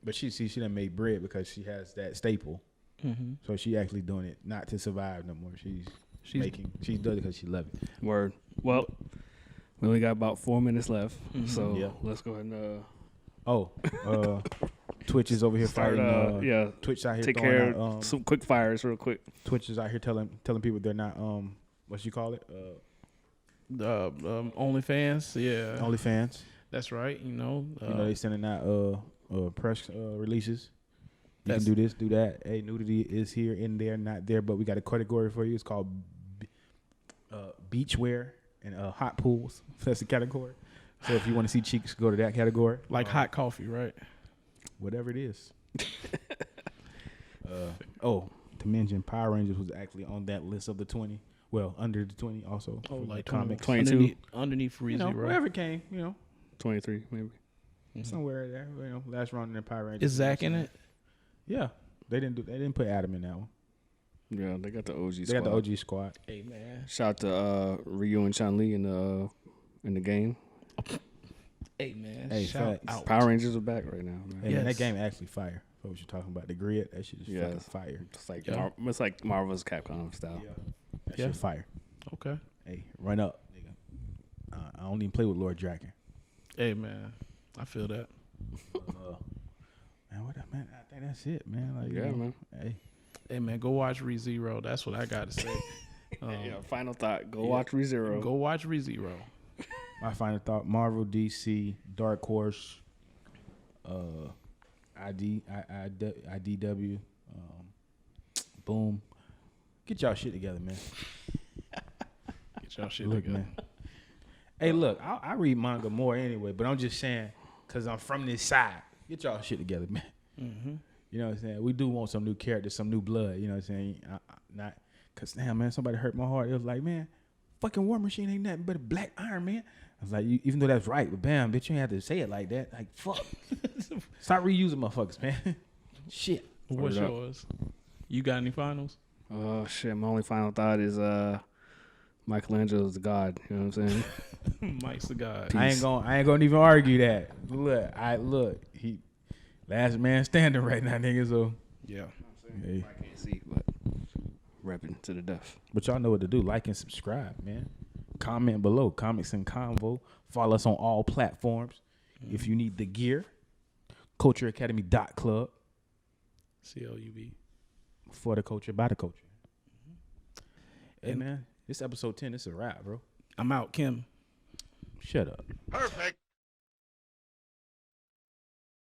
But she done made bread because she has that staple. Mhm. So she actually doing it not to survive no more. She's doing it because she loves it. Word. Well, we only got about 4 minutes left. So Yeah. let's go ahead and Oh, Twitch is over here start. fighting. Twitch out here Take throwing care out, of some quick fires real quick. Twitch is out here telling people they're not what you call it OnlyFans, yeah, OnlyFans. that's right. You know They sending out press releases. You can That's- do this, do that. Hey, nudity is here, in there, not there, but we got a category for you. It's called beachwear and hot pools. That's the category. So if you want to see cheeks, go to that category. like hot coffee, right? Whatever it is. To mention, Power Rangers was actually on that list of the 20. Well, under the 20 also. Oh, for like comics. 22. underneath You Freezy, know, right? wherever it came, 23 maybe. somewhere there. Last round in the Power Rangers. Is Zach in it? Yeah. They didn't put Adam in that one. Yeah, they got the OG They squad. got the OG squad. Hey man, Shout out to Ryu and Chun-Li in the game. hey man, Hey, shout facts. out. Power Rangers are back right now, man. Hey, man, that Yes. game actually fire. What you're talking about, the grid, that shit is fucking Yes. fire. It's like Yeah. it's like Marvel's Capcom style. That Yeah. shit fire. Okay. Hey, run up, nigga. I don't even play with Lord Draken. Hey man, I feel that. Man, I think that's it, man. Like, Yeah, man. Hey, Hey man, go watch ReZero. That's what I got to say. Yeah, final thought. Go watch ReZero. Go watch ReZero. my final thought: Marvel, DC, Dark Horse, IDW, Boom. Get y'all shit together, man. Get y'all shit Look, together. man. Hey, look, I read manga more anyway, but I'm just saying because I'm from this side. Get y'all shit together, man. Mm-hmm. You know what I'm saying? We do want some new characters, some new blood. You know what I'm saying? Not because, damn, man, somebody hurt my heart. It was like, man, fucking War Machine ain't nothing but a black Iron Man. I was like, even though that's right, but bam, bitch, you ain't have to say it like that. Like, fuck. Stop reusing motherfuckers, man. Shit. What's Word up. yours? You got any finals? Oh shit! My only final thought is Michelangelo's the god. You know what I'm saying? Mike's the god. I ain't gonna even argue that. Look, he last man standing right now, nigga. So Yeah. hey. I can't see, but repping to the death. But y'all know what to do. Like and subscribe, man. Comment below. Comics and Convo. Follow us on all platforms. If you need the gear, cultureacademy.club. CLUB. For the culture, by the culture. Hey, man. This episode 10, it's a wrap, bro. I'm out, Kim. Shut up. Perfect.